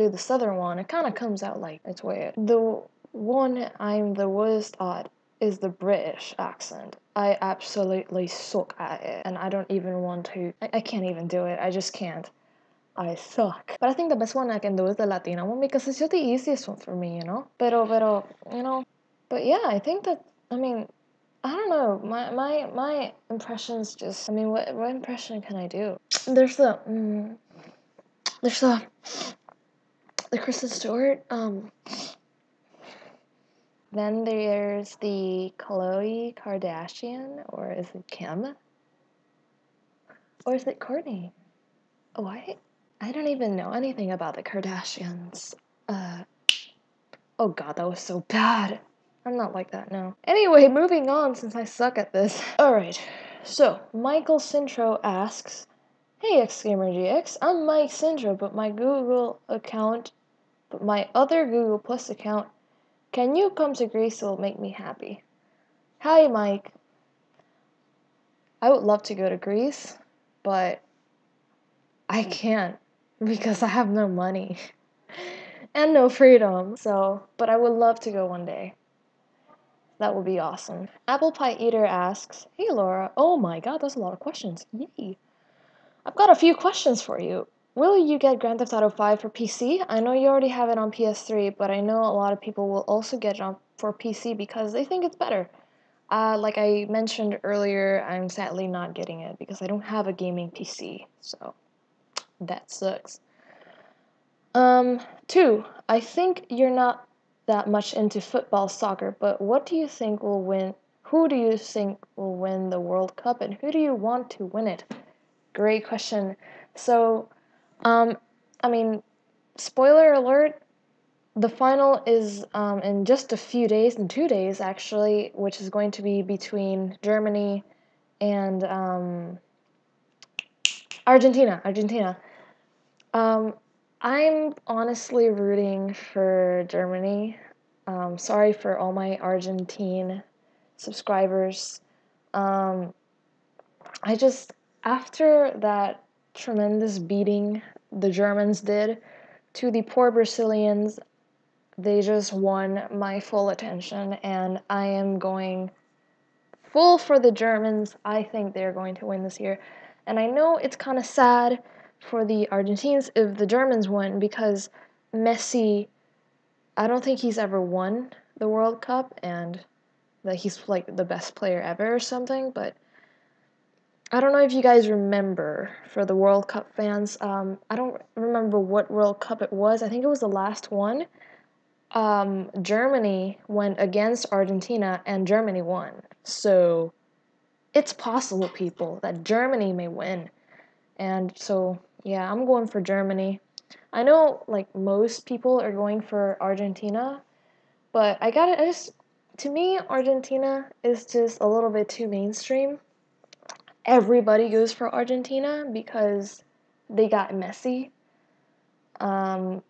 the southern one, it kind of comes out like it's weird. The one I'm the worst at is the British accent. I absolutely suck at it, and I don't even want to. I can't even do it. I just can't. I suck. But I think the best one I can do is the Latina one because it's just the easiest one for me, you know? Pero, But yeah, I think that, I mean, I don't know. My impressions just, I mean, what impression can I do? There's there's the Kristen Stewart, then there's the Khloe Kardashian, or is it Kim? Or is it Kourtney? What? I don't even know anything about the Kardashians. Uh, oh god, that was so bad. I'm not like that now. Anyway, moving on since I suck at this. Alright, so Michael Sintro asks, hey XGamerGX, I'm Mike Sintro, but my other Google Plus account, can you come to Greece? It'll make me happy. Hi Mike. I would love to go to Greece, but I can't because I have no money and no freedom. So, but I would love to go one day. That would be awesome. Apple Pie Eater asks, hey Laura, oh my god, that's a lot of questions. Yay. I've got a few questions for you. Will you get Grand Theft Auto 5 for PC? I know you already have it on PS3, but I know a lot of people will also get it on for PC because they think it's better. Like I mentioned earlier, I'm sadly not getting it because I don't have a gaming PC, so that sucks. 2, I think you're not that much into football, soccer, but what do you think will win? Who do you think will win the World Cup, and who do you want to win it? Great question. So, um, I mean, spoiler alert, the final is in just a few days, in 2 days actually, which is going to be between Germany and Argentina. Argentina. Um, I'm honestly rooting for Germany. Sorry for all my Argentine subscribers. Um, I just, after that tremendous beating the Germans did to the poor Brazilians, they just won my full attention, and I am going full for the Germans. I think they're going to win this year. And I know it's kind of sad for the Argentines if the Germans win because Messi, I don't think he's ever won the World Cup and that he's like the best player ever or something, but I don't know if you guys remember for the World Cup fans. I don't remember what World Cup it was. I think it was the last one. Germany went against Argentina and Germany won. So it's possible, people, that Germany may win. And so, yeah, I'm going for Germany. I know like most people are going for Argentina, but to me Argentina is just a little bit too mainstream. Everybody goes for Argentina because they got Messi. Um,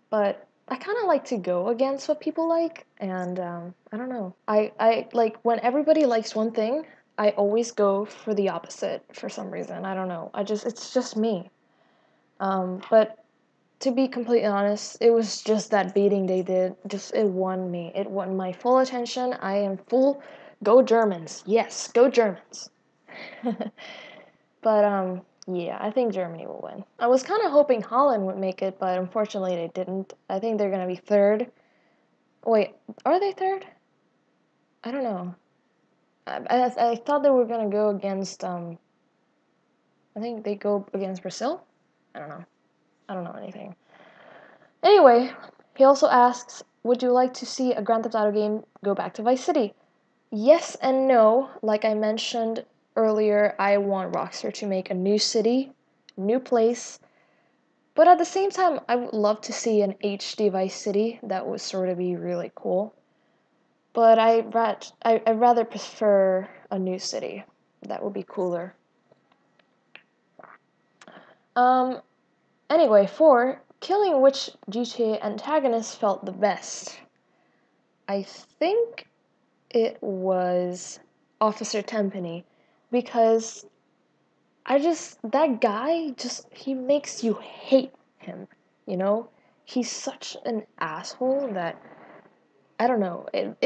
but I kind of like to go against what people like, and I don't know. I like when everybody likes one thing, I always go for the opposite for some reason. I don't know. It's just me. But to be completely honest, it was just that beating they did. Just it won me. It won my full attention. I am full. Go Germans! Yes, go Germans! But yeah, I think Germany will win. I was kind of hoping Holland would make it, but unfortunately they didn't. I think they're gonna be third. Wait, are they third? I don't know. I thought they were gonna go against I think they go against Brazil. I don't know. I don't know anything. Anyway, he also asks, would you like to see a Grand Theft Auto game go back to Vice City? Yes and no. Like I mentioned earlier, I want Rockstar to make a new city, new place. But at the same time, I would love to see an HD Vice City. That would sort of be really cool. But I'd rather prefer a new city. That would be cooler. Um, anyway, 4. Killing which GTA antagonist felt the best? I think it was Officer Tempany. Because that guy, he makes you hate him, you know? He's such an asshole that, I don't know, it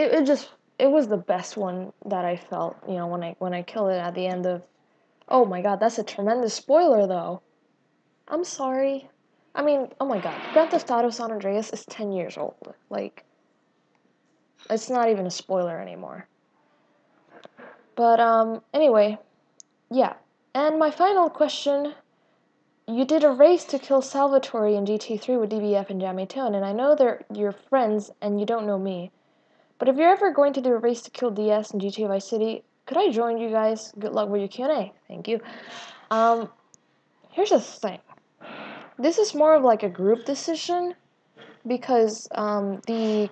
was the best one that I felt, when I kill it at the end of, oh my god, that's a tremendous spoiler though. I'm sorry. I mean, oh my god, Grand Theft Auto San Andreas is 10 years old. Like, it's not even a spoiler anymore. But, anyway, yeah. And my final question, you did a race to kill Salvatore in GT3 with DBF and Jamie Tone, and I know they're your friends and you don't know me. But if you're ever going to do a race to kill DS in GTA Vice City, could I join you guys? Good luck with your Q&A. Thank you. Here's the thing. This is more of like a group decision because the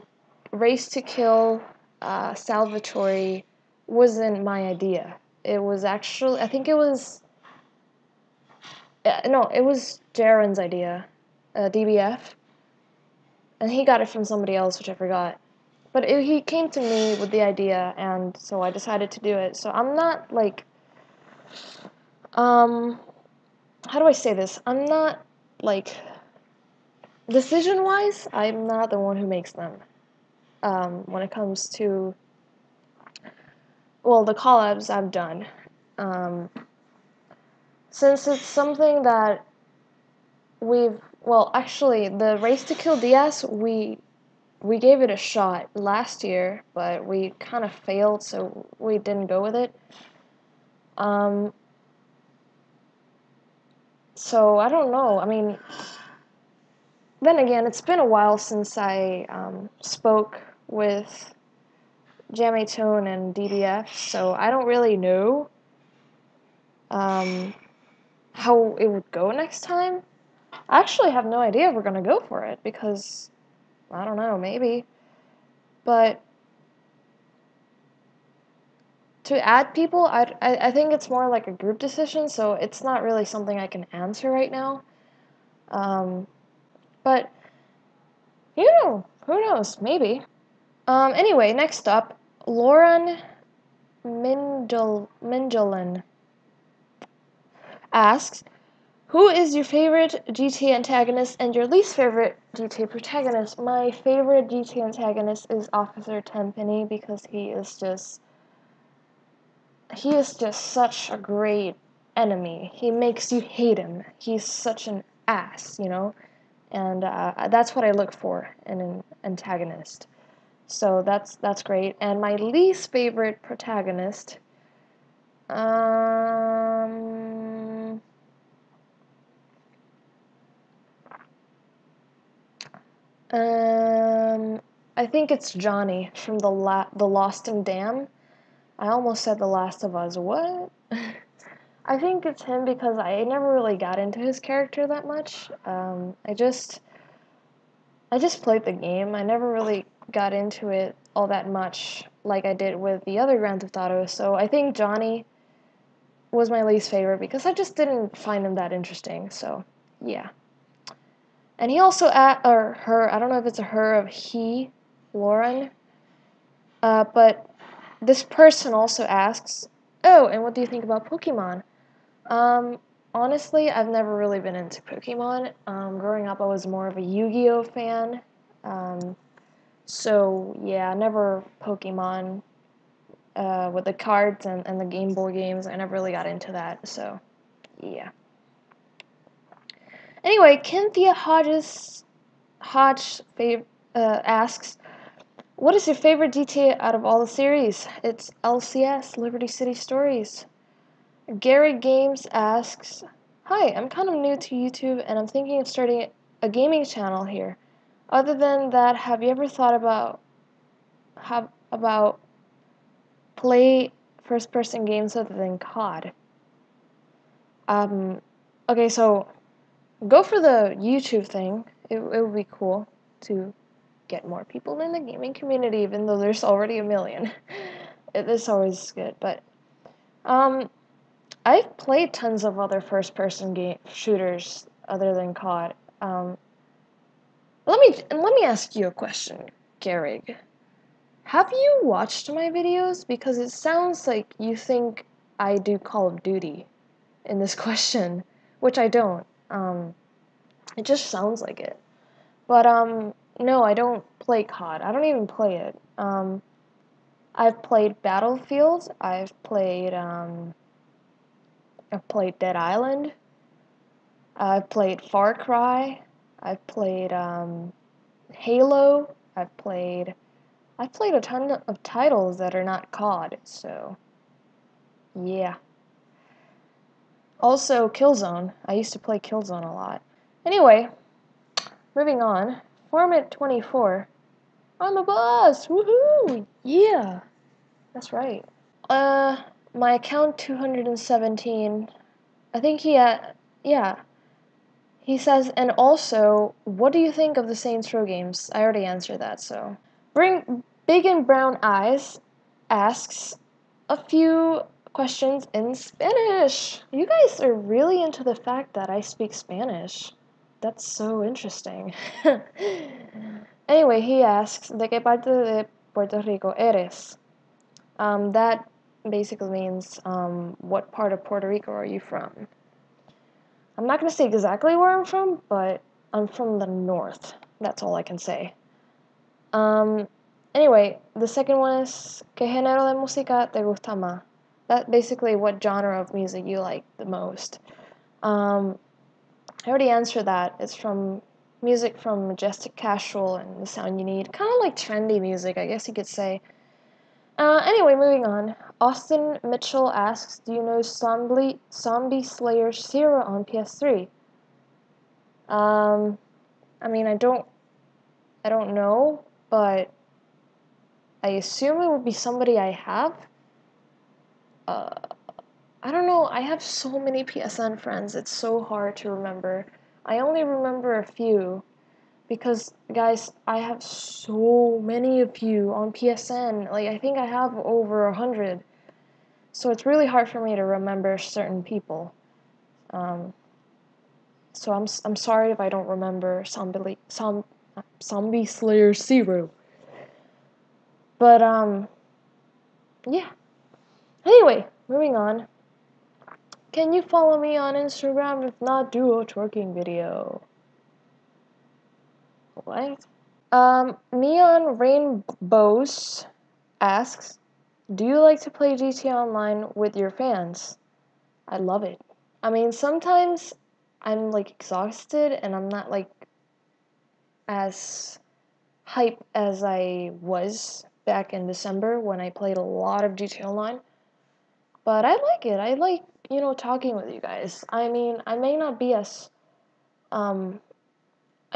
race to kill Salvatore wasn't my idea. It was actually, I think it was, no, it was Jaren's idea, DBF, and he got it from somebody else, which I forgot. But he came to me with the idea, and so I decided to do it. So I'm not like, how do I say this? I'm not like, decision-wise, I'm not the one who makes them. When it comes to, well, the collabs I've done. Since it's something that actually, the Race to Kill DS, we gave it a shot last year, but we kind of failed, so we didn't go with it. So I don't know. I mean, then again, it's been a while since I spoke with Jamie Tone and DBF, so I don't really know how it would go next time. I actually have no idea if we're gonna go for it because I don't know, maybe. But to add people, I think it's more like a group decision, so it's not really something I can answer right now. But who knows? Maybe. Anyway, next up, Lauren Mindelen asks, who is your favorite GT antagonist and your least favorite GT protagonist? My favorite GT antagonist is Officer Tempany because he is just such a great enemy. He makes you hate him. He's such an ass, and that's what I look for in an antagonist. So that's great. And my least favorite protagonist, I think it's Johnny from the Lost and Damned. I almost said The Last of Us. What? I think it's him because I never really got into his character that much. I just played the game. I never really got into it all that much like I did with the other Grand Theft Autos. So I think Johnny was my least favorite because I just didn't find him that interesting. So yeah. And he also or her. I don't know if it's a her or he, Lauren. But this person also asks, "Oh, and what do you think about Pokemon?" Um, Honestly, I've never really been into Pokemon. Growing up, I was more of a Yu-Gi-Oh fan. Um, so yeah, never Pokemon with the cards and the Game Boy games. I never really got into that. So yeah. Anyway, Cynthia Hodge asks, "What is your favorite GTA out of all the series?" It's LCS, Liberty City Stories. Gary Games asks, "Hi, I'm kind of new to YouTube and I'm thinking of starting a gaming channel here. Other than that, have you ever thought about play first-person games other than COD?" Um, okay, so go for the YouTube thing. It would be cool to get more people in the gaming community, even though there's already a million. It's always good, but um, I've played tons of other first-person game shooters other than COD. Let me ask you a question, Garrig. Have you watched my videos? Because it sounds like you think I do Call of Duty in this question, which I don't. It just sounds like it. But no, I don't play COD. I don't even play it. I've played Battlefield. I've played Dead Island. I've played Far Cry. I've played Halo. I've played a ton of titles that are not COD. So yeah. Also Killzone. I used to play Killzone a lot. Anyway, moving on. Format 24. I'm a boss. Woohoo! Yeah. That's right. My account 217. I think yeah. He says, and also, what do you think of the Saints Row games? I already answered that, so. Bring Big and Brown Eyes asks a few questions in Spanish. You guys are really into the fact that I speak Spanish. That's so interesting. Anyway, he asks, ¿De qué parte de Puerto Rico eres? That basically means, what part of Puerto Rico are you from? I'm not going to say exactly where I'm from, but I'm from the north. That's all I can say. Anyway, the second one is, ¿Qué género de música te gusta más? That basically what genre of music you like the most. I already answered that. It's from music from Majestic Casual and The Sound You Need. Kind of like trendy music, I guess you could say. Anyway, moving on. Austin Mitchell asks, do you know Zombie Slayer Zero on PS3? I mean, I don't know, but I assume it would be somebody I have. I don't know, I have so many PSN friends, it's so hard to remember. I only remember a few, because, guys, I have so many of you on PSN. Like, I think I have over 100. So it's really hard for me to remember certain people. So I'm sorry if I don't remember Zombie Slayer Zero. But yeah. Anyway, moving on. Can you follow me on Instagram? If not, do a twerking video. What? Neon Rainbows asks, do you like to play GTA Online with your fans? I love it. I mean, sometimes I'm like exhausted and I'm not like as hype as I was back in December when I played a lot of GTA Online. But I like it. I like, talking with you guys. I mean, I may not be as I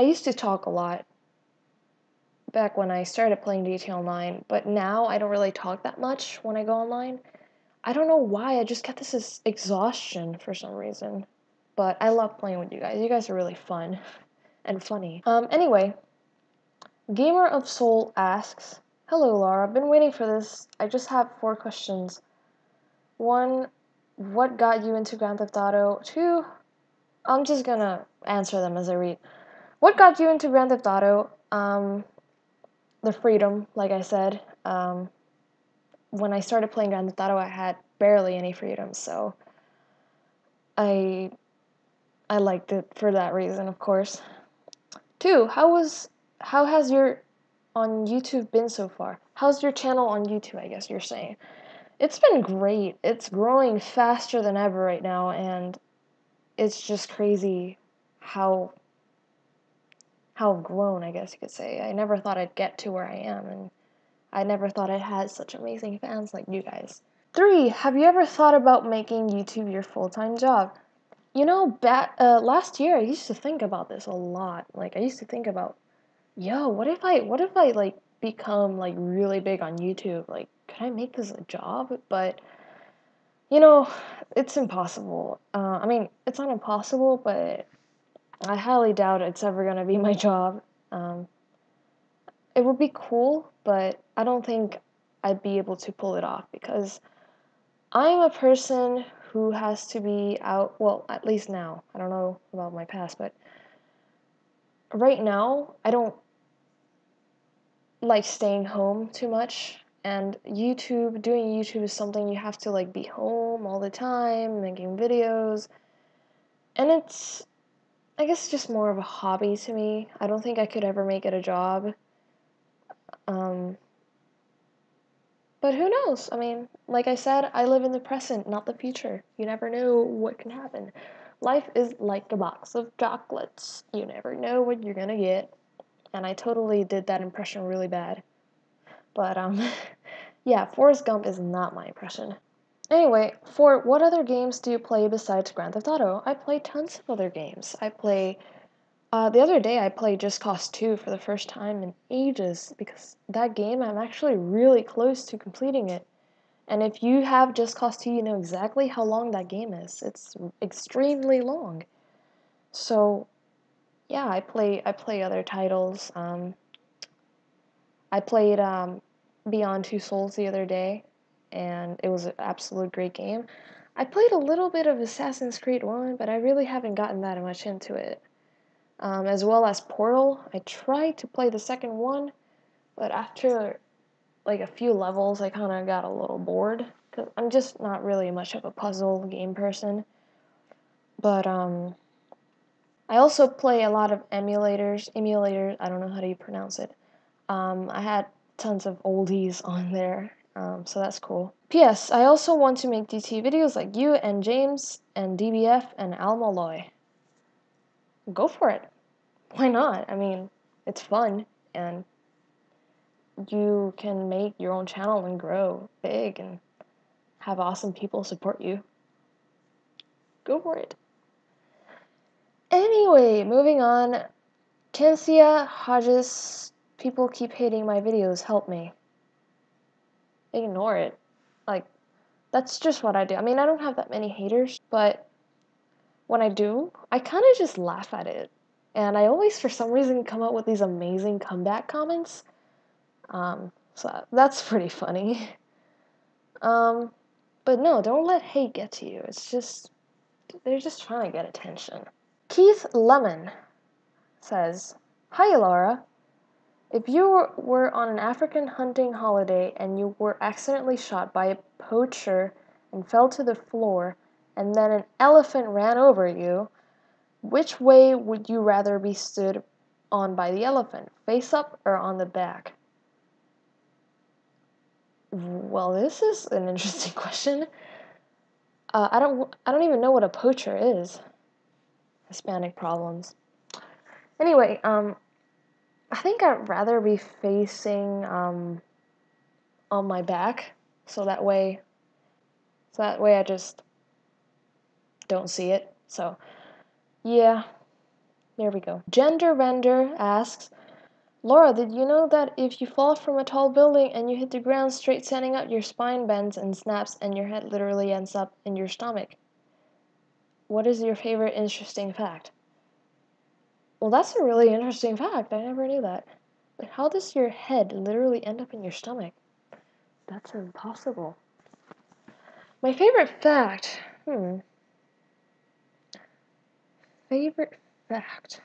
used to talk a lot back when I started playing GTA Online, but now I don't really talk that much when I go online. I don't know why, I just get this exhaustion for some reason. But I love playing with you guys. You guys are really fun and funny. Anyway, Gamer of Soul asks, "Hello Laura, I've been waiting for this. I just have 4 questions. 1, what got you into Grand Theft Auto? 2, I'm just gonna answer them as I read. What got you into Grand Theft Auto? The freedom, like I said. When I started playing Grand Theft Auto, I had barely any freedom, so I liked it for that reason, of course. 2, how has your on YouTube been so far? How's your channel on YouTube, I guess you're saying? It's been great. It's growing faster than ever right now, and it's just crazy how grown, I guess you could say. I never thought I'd get to where I am, and I never thought I had such amazing fans like you guys. 3, have you ever thought about making YouTube your full-time job? You know, last year I used to think about this a lot. Like, I used to think about, yo, what if I like become like really big on YouTube? Like, could I make this a job? But you know, it's impossible. I mean, it's not impossible, but I highly doubt it's ever gonna be my job. It would be cool, but I don't think I'd be able to pull it off because I'm a person who has to be out, well, at least now. I don't know about my past, but right now, I don't like staying home too much. And doing YouTube is something you have to like be home all the time, making videos. And it's, I guess, just more of a hobby to me. I don't think I could ever make it a job. Um, but who knows? I mean, like I said, I live in the present, not the future. You never know what can happen. Life is like a box of chocolates. You never know what you're gonna get. And I totally did that impression really bad. But, yeah, Forrest Gump is not my impression. Anyway, what other games do you play besides Grand Theft Auto? I play tons of other games. The other day I played Just Cause 2 for the first time in ages because that game, I'm actually really close to completing it. And if you have Just Cause 2, you know exactly how long that game is. It's extremely long. So, yeah, I play other titles. I played Beyond Two Souls the other day, and it was an absolute great game. I played a little bit of Assassin's Creed 1, but I really haven't gotten that much into it. As well as Portal. I tried to play the second one, but after like a few levels, I kind of got a little bored. Cause I'm just not really much of a puzzle game person. But I also play a lot of emulators. I don't know how do you pronounce it. I had tons of oldies on there, so that's cool. P.S. I also want to make DT videos like you and James and DBF and Almoloy. Go for it. Why not? I mean, it's fun, and you can make your own channel and grow big and have awesome people support you. Go for it. Anyway, moving on. Tancia Hodges, people keep hating my videos, help me. Ignore it. Like, that's just what I do. I mean, I don't have that many haters, but when I do, I kind of just laugh at it. And I always, for some reason, come up with these amazing comeback comments. So that's pretty funny. But no, don't let hate get to you. It's just, they're just trying to get attention. Keith Lemon says, "Hi, Laura. If you were on an African hunting holiday and you were accidentally shot by a poacher and fell to the floor, and then an elephant ran over you, which way would you rather be stood on by the elephant, face up or on the back?" Well, this is an interesting question. I don't even know what a poacher is. Hispanic problems. Anyway, I think I'd rather be facing on my back, so that way I just don't see it. So, yeah, there we go. Gender Render asks, Laura, did you know that if you fall from a tall building and you hit the ground straight standing up, your spine bends and snaps and your head literally ends up in your stomach? What is your favorite interesting fact? Well, that's a really interesting fact. I never knew that. But how does your head literally end up in your stomach? That's impossible. My favorite fact. Favorite fact.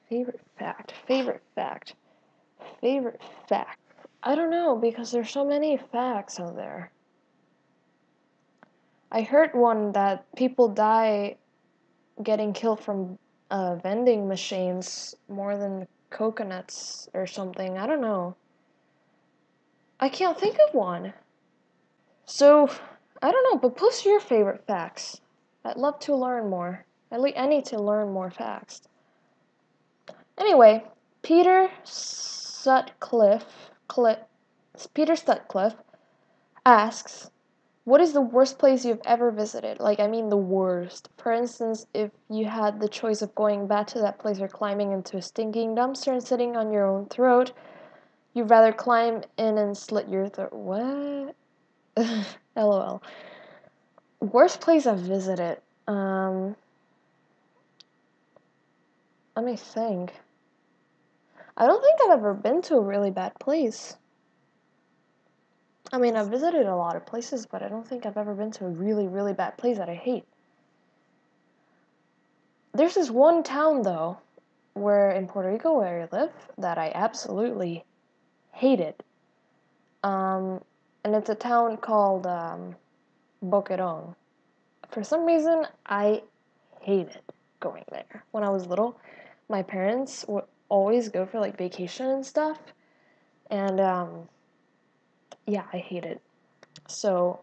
Favorite fact. Favorite fact. Favorite fact. I don't know because there's so many facts out there. I heard one that people die getting killed from vending machines more than coconuts or something. I don't know. I can't think of one. So, I don't know, but post your favorite facts. I'd love to learn more. I need to learn more facts. Anyway, Peter Sutcliffe asks, what is the worst place you've ever visited? Like, I mean the worst. For instance, if you had the choice of going back to that place or climbing into a stinking dumpster and sitting on your own throat, you'd rather climb in and slit your throat. What? LOL. Worst place I've visited. Let me think. I don't think I've ever been to a really bad place. I mean, I've visited a lot of places, but I don't think I've ever been to a really, really bad place that I hate. There's this one town, though, in Puerto Rico where I live, that I absolutely hated. And it's a town called Boquerón. For some reason, I hated going there. When I was little, my parents would always go for like vacation and stuff, and yeah, I hate it. So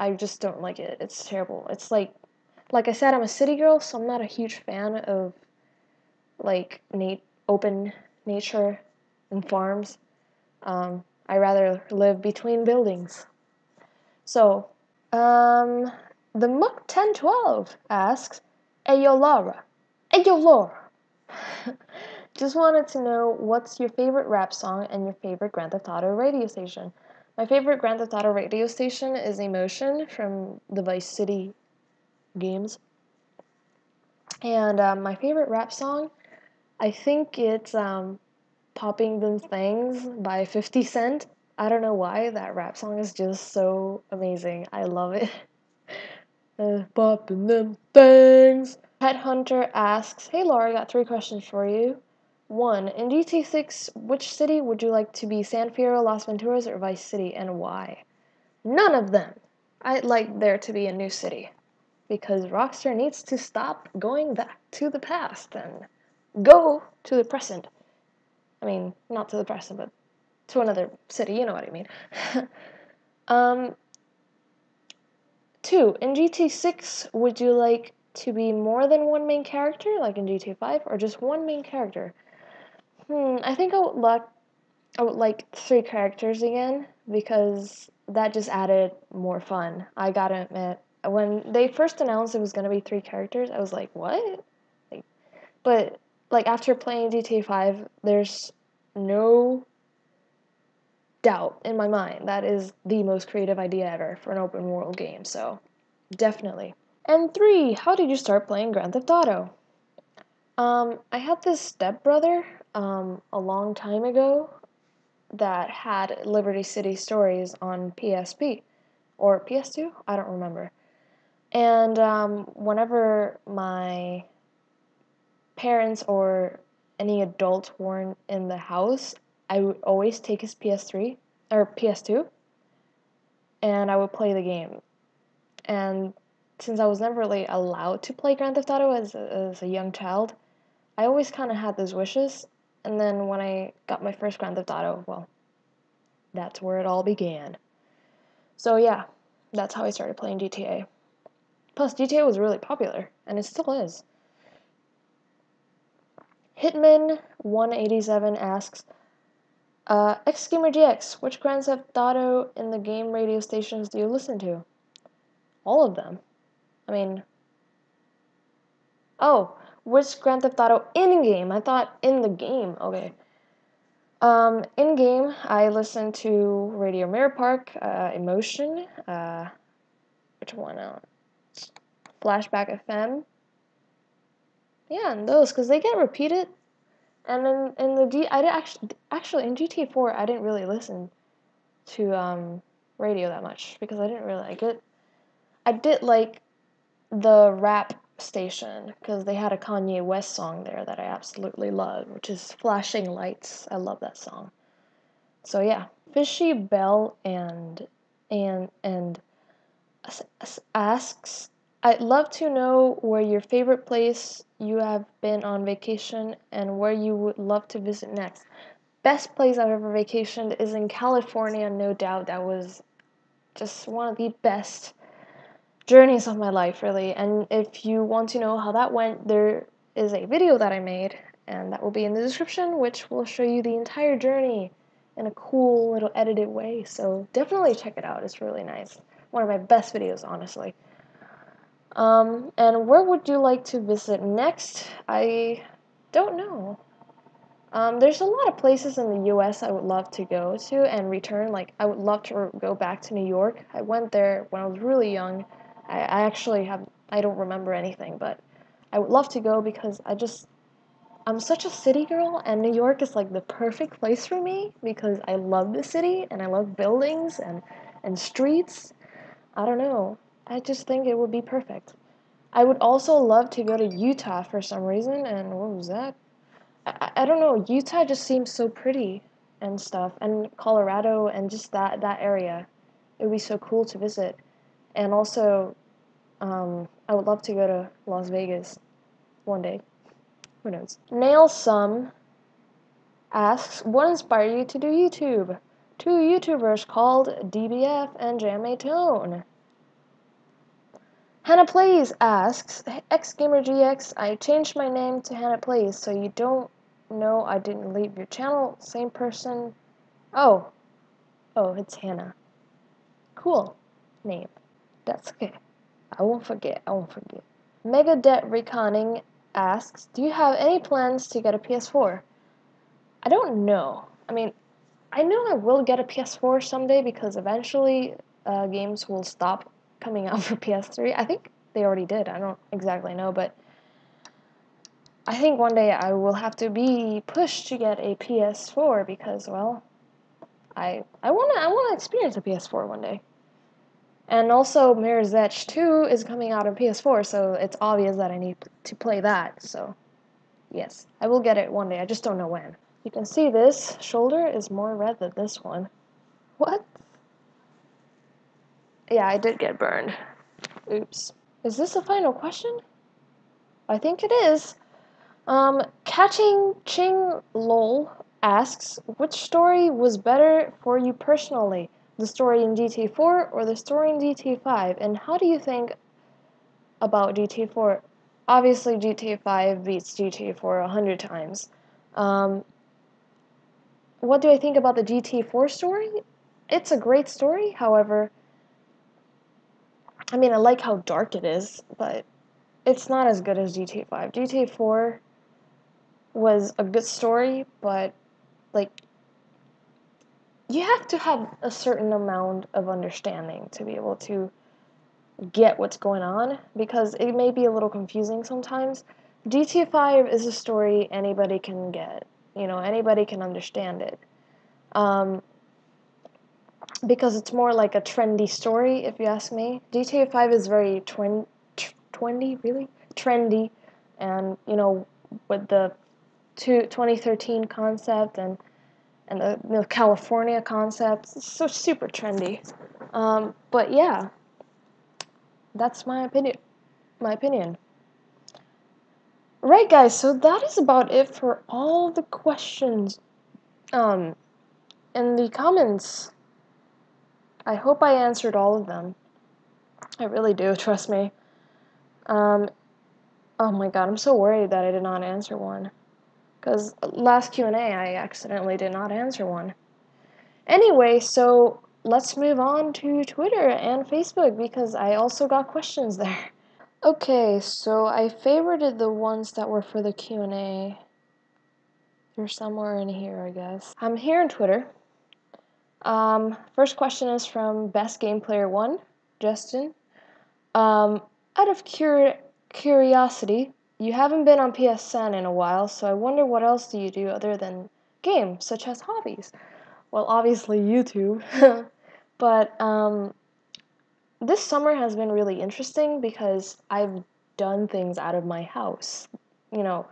I just don't like it. It's terrible. It's like I said, I'm a city girl, so I'm not a huge fan of like open nature and farms. I rather live between buildings. So, the Muck1012 asks, Ayo Laura. Ayo Laura. Just wanted to know what's your favorite rap song and your favorite Grand Theft Auto radio station. My favorite Grand Theft Auto radio station is Emotion from the Vice City games. And my favorite rap song, I think it's Popping Them Things by 50 Cent. I don't know why, that rap song is just so amazing. I love it. Popping them things. Headhunter asks, hey Laura, I got 3 questions for you. 1. In GTA 6, which city would you like to be, San Fierro, Las Venturas, or Vice City, and why? None of them. I'd like there to be a new city. Because Rockstar needs to stop going back to the past and go to the present. I mean, not to the present, but to another city, you know what I mean. 2. In GTA 6, would you like to be more than one main character, like in GTA 5, or just one main character? I think I would like 3 characters again, because that just added more fun. I gotta admit, when they first announced it was gonna be 3 characters, I was like, what? But after playing GTA 5, there's no doubt in my mind that is the most creative idea ever for an open world game, so definitely. And 3, how did you start playing Grand Theft Auto? I had this stepbrother a long time ago that had Liberty City Stories on PSP or PS2, I don't remember. And whenever my parents or any adult weren't in the house, I would always take his PS3 or PS2 and I would play the game. And since I was never really allowed to play Grand Theft Auto as a young child, I always kind of had those wishes. And then when I got my first Grand Theft Auto, well, that's where it all began. So yeah, that's how I started playing GTA. Plus, GTA was really popular, and it still is. Hitman187 asks, XGamerGX, which Grand Theft Auto in the game radio stations do you listen to? All of them. I mean... Oh, which Grand Theft Auto in-game? I thought in the game. Okay. In game, I listen to Radio Mirror Park, Emotion, which one else? Flashback FM. Yeah, and those, because they get repeated. And in the I did actually in GTA 4, I didn't really listen to radio that much because I didn't really like it. I did like the rap station because they had a Kanye West song there that I absolutely love, which is Flashing Lights. I love that song. So yeah, Fishy Bell and asks, I'd love to know where your favorite place you have been on vacation and where you would love to visit next. Best place I've ever vacationed is in California, no doubt. That was just one of the best journeys of my life, really. And if you want to know how that went, there is a video that I made, and that will be in the description, which will show you the entire journey in a cool little edited way. So definitely check it out. It's really nice. One of my best videos, honestly. And where would you like to visit next? I don't know. There's a lot of places in the US I would love to go to and return. Like, I would love to go back to New York. I went there when I was really young. I actually I don't remember anything, but I would love to go because I'm such a city girl, and New York is like the perfect place for me because I love the city and I love buildings and streets. I don't know. I just think it would be perfect. I would also love to go to Utah for some reason, and what was that? I don't know. Utah just seems so pretty and stuff, and Colorado and just that area. It would be so cool to visit. And also, I would love to go to Las Vegas one day. Who knows? Nail Some asks, what inspired you to do YouTube? Two YouTubers called DBF and Jam Tone. Hannah Plays asks, XGamerGX, I changed my name to Hannah Plays, so you don't know I didn't leave your channel. Same person. Oh, it's Hannah. Cool name. That's okay. I won't forget. Megadet Reconning asks, do you have any plans to get a PS4? I don't know. I mean, I know I will get a PS4 someday because eventually games will stop coming out for PS3. I think they already did. I don't exactly know, but I think one day I will have to be pushed to get a PS4 because, well, I wanna experience a PS4 one day. And also Mirror's Edge 2 is coming out on PS4, so it's obvious that I need to play that. So, yes, I will get it one day. I just don't know when. You can see this shoulder is more red than this one. What? Yeah, I did get burned. Oops. Is this the final question? I think it is. Catching Ching Lol asks, which story was better for you personally? The story in GTA 4 or the story in GTA 5? And how do you think about GTA 4? Obviously, GTA 5 beats GTA 4 100 times. What do I think about the GTA 4 story? It's a great story, however, I mean, I like how dark it is, but it's not as good as GTA 5. GTA 4 was a good story, but like you have to have a certain amount of understanding to be able to get what's going on because it may be a little confusing sometimes. GTA 5 is a story anybody can get. Anybody can understand it. Because it's more like a trendy story, if you ask me. GTA 5 is very trendy, really? Trendy. And, with the 2013 concept and the California concept, it's so super trendy. But yeah, that's my opinion. Right, guys, so that is about it for all the questions in the comments. I hope I answered all of them. I really do, trust me. Oh my god, I'm so worried that I did not answer one. Because last Q&A, I accidentally did not answer one. Anyway, so let's move on to Twitter and Facebook because I also got questions there. Okay, so I favorited the ones that were for the Q&A. You're somewhere in here, I guess. I'm here on Twitter. First question is from Best Game Player 1, Justin. Out of curiosity, you haven't been on PSN in a while, so I wonder what else do you do other than games, such as hobbies? Well, obviously YouTube. But this summer has been really interesting because I've done things out of my house. You know,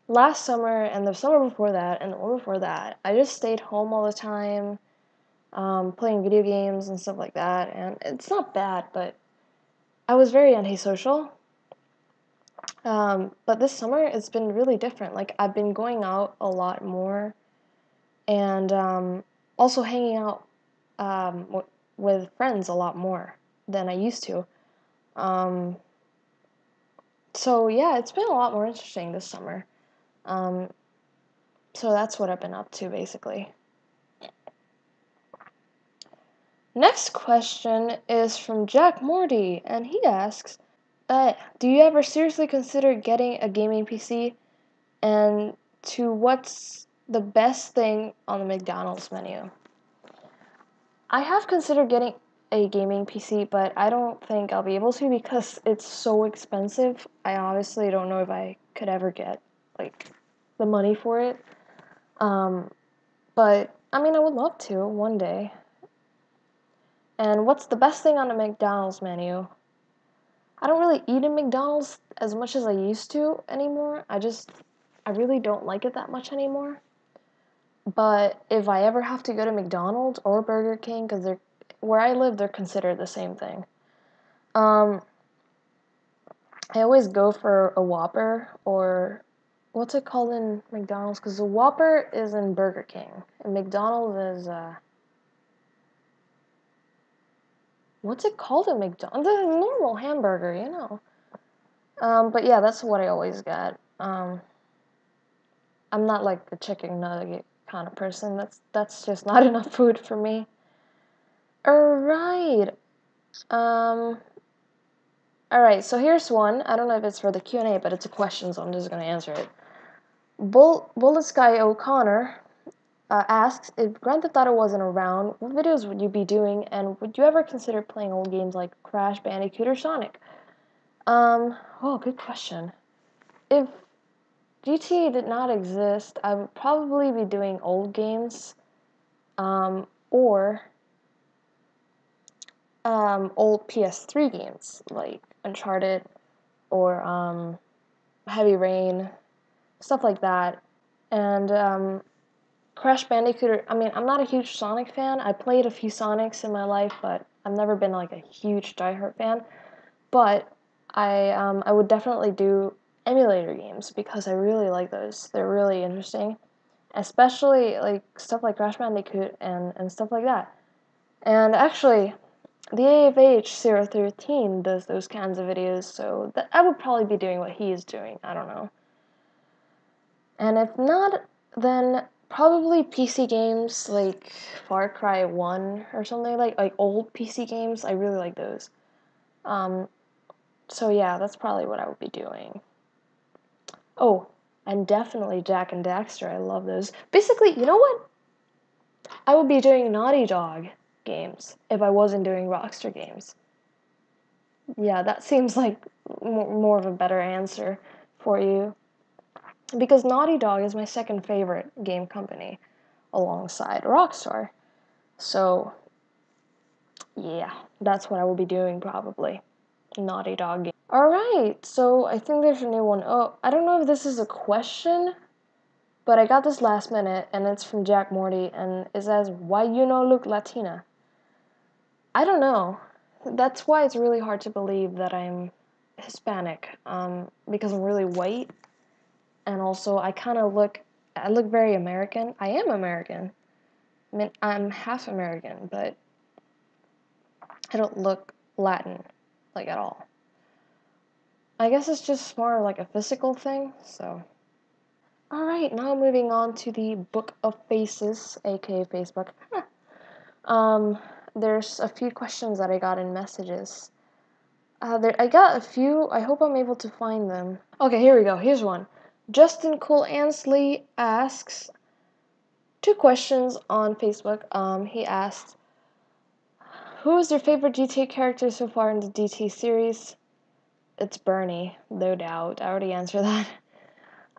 last summer and the summer before that and the one before that, I just stayed home all the time, playing video games and stuff like that. And it's not bad, but I was very antisocial. But this summer, it's been really different. Like, I've been going out a lot more and also hanging out with friends a lot more than I used to. Um, so, yeah, it's been a lot more interesting this summer. So that's what I've been up to, basically. Next question is from Jack Morty, and he asks, do you ever seriously consider getting a gaming PC? And to what's the best thing on the McDonald's menu? I have considered getting a gaming PC, but I don't think I'll be able to because it's so expensive. I honestly don't know if I could ever get, like, the money for it. But, I mean, I would love to one day. And what's the best thing on a McDonald's menu? I don't really eat at McDonald's as much as I used to anymore. I really don't like it that much anymore. But if I ever have to go to McDonald's or Burger King, because where I live, they're considered the same thing. I always go for a Whopper, or what's it called in McDonald's? Because the Whopper is in Burger King, and McDonald's is what's it called at McDonald's? The normal hamburger, you know. But yeah, that's what I always get. I'm not like a chicken nugget kind of person. That's just not enough food for me. Alright. Alright, so here's one. I don't know if it's for the Q&A, but it's a question, so I'm just gonna answer it. Bullet Sky O'Connor asks, if Grand Theft Auto wasn't around, what videos would you be doing, and would you ever consider playing old games like Crash Bandicoot or Sonic? Good question. If GTA did not exist, I would probably be doing old games, or old PS3 games like Uncharted or Heavy Rain, stuff like that. And Crash Bandicoot. I mean, I'm not a huge Sonic fan. I played a few Sonics in my life, but I've never been like a huge diehard fan. But I would definitely do emulator games because I really like those. They're really interesting, especially like stuff like Crash Bandicoot and stuff like that. And actually, the AFH013 does those kinds of videos, so I would probably be doing what he is doing. I don't know. And if not, then probably PC games like Far Cry 1 or something like old PC games. I really like those. So yeah, that's probably what I would be doing. Oh, and definitely Jack and Daxter. I love those. Basically, you know what? I would be doing Naughty Dog games if I wasn't doing Rockstar games. Yeah, that seems like more of a better answer for you. Because Naughty Dog is my second favorite game company alongside Rockstar. So, yeah, that's what I will be doing probably. Naughty Dog game. Alright, so I think there's a new one. Oh, I don't know if this is a question, but I got this last minute, and it's from Jack Morty, and it says, why you no look Latina? I don't know. That's why it's really hard to believe that I'm Hispanic, because I'm really white, and also I look very American. I am American. I mean, I'm half American, but I don't look Latin, like, at all. I guess it's just more like a physical thing, so. Alright, now moving on to the Book of Faces, aka Facebook. There's a few questions that I got in messages. I got a few. I hope I'm able to find them. Okay, here we go. Here's one. Justin Cole Ansley asks 2 questions on Facebook. He asked, who is your favorite GTA character so far in the GTA series? It's Bernie, no doubt. I already answered that.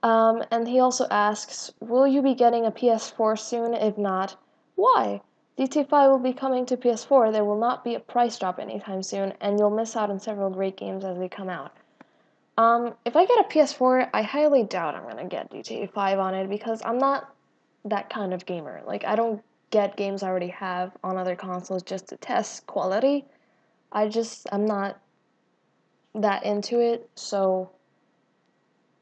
And he also asks, will you be getting a PS4 soon? If not, why? GTA 5 will be coming to PS4. There will not be a price drop anytime soon, and you'll miss out on several great games as they come out. If I get a PS4, I highly doubt I'm gonna get GTA 5 on it because I'm not that kind of gamer. Like, I don't get games I already have on other consoles just to test quality. I'm not that into it, so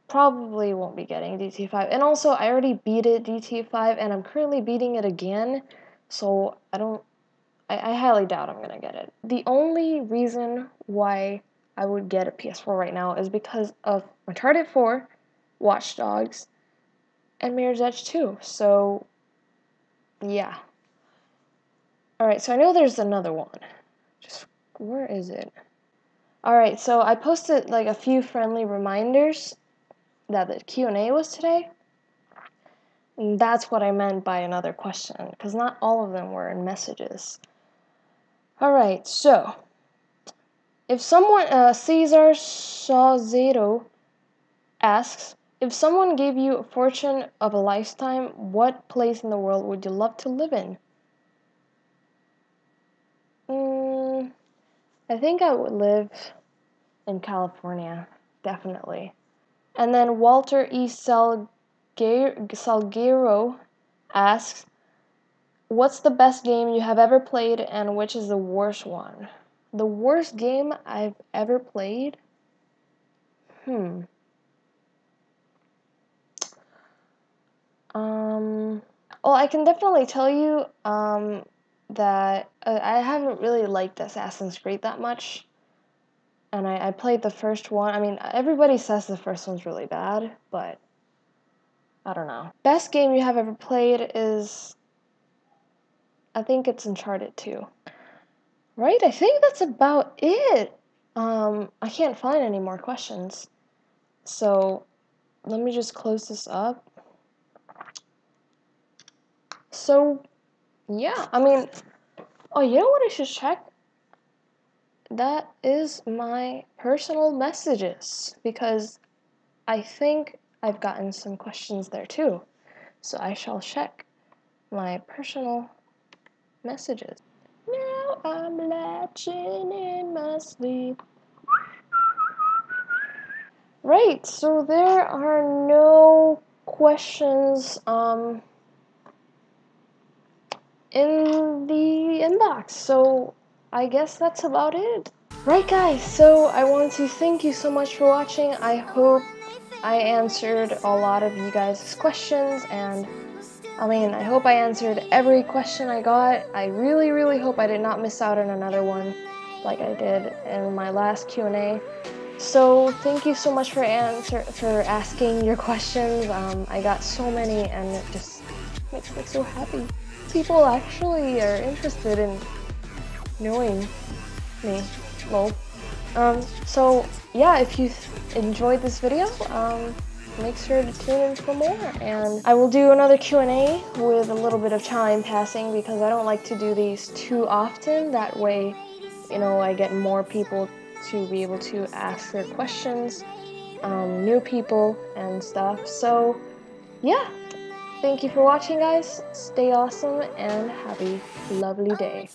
probably won't be getting GTA 5. And also, I already beat it, GTA 5, and I'm currently beating it again, so I highly doubt I'm gonna get it. The only reason why I would get a PS4 right now is because of Uncharted 4, Watch Dogs, and Mirror's Edge 2, so yeah. Alright, so I know there's another one. Just, where is it? Alright, so I posted like a few friendly reminders that the Q&A was today. And that's what I meant by another question, because not all of them were in messages. Alright, so if someone, Cesar Sauzedo asks, if someone gave you a fortune of a lifetime, what place in the world would you love to live in? I think I would live in California, definitely. And then Walter E. Salguero asks, what's the best game you have ever played and which is the worst one? The worst game I've ever played? Well, I can definitely tell you that I haven't really liked Assassin's Creed that much. And I played the first one. I mean, everybody says the first one's really bad, but I don't know. Best game you have ever played is, I think it's Uncharted 2. Right? I think that's about it. I can't find any more questions. So, let me just close this up. So, yeah, I mean, oh, you know what I should check? That is my personal messages, because I think I've gotten some questions there too. So I shall check my personal messages. Now I'm latching in my sleep. Right, so there are no questions in the inbox, so I guess that's about it. Right guys, so I want to thank you so much for watching. I hope I answered a lot of you guys' questions, and I hope I answered every question I got. I really, really hope I did not miss out on another one like I did in my last Q&A. So thank you so much for asking your questions. I got so many, and it just makes me so happy. People actually are interested in knowing me. Lol. So yeah, if you enjoyed this video, make sure to tune in for more, and I will do another Q&A with a little bit of time passing because I don't like to do these too often. That way, you know, I get more people to be able to ask their questions, new people and stuff. So yeah, thank you for watching guys, stay awesome and have a lovely day.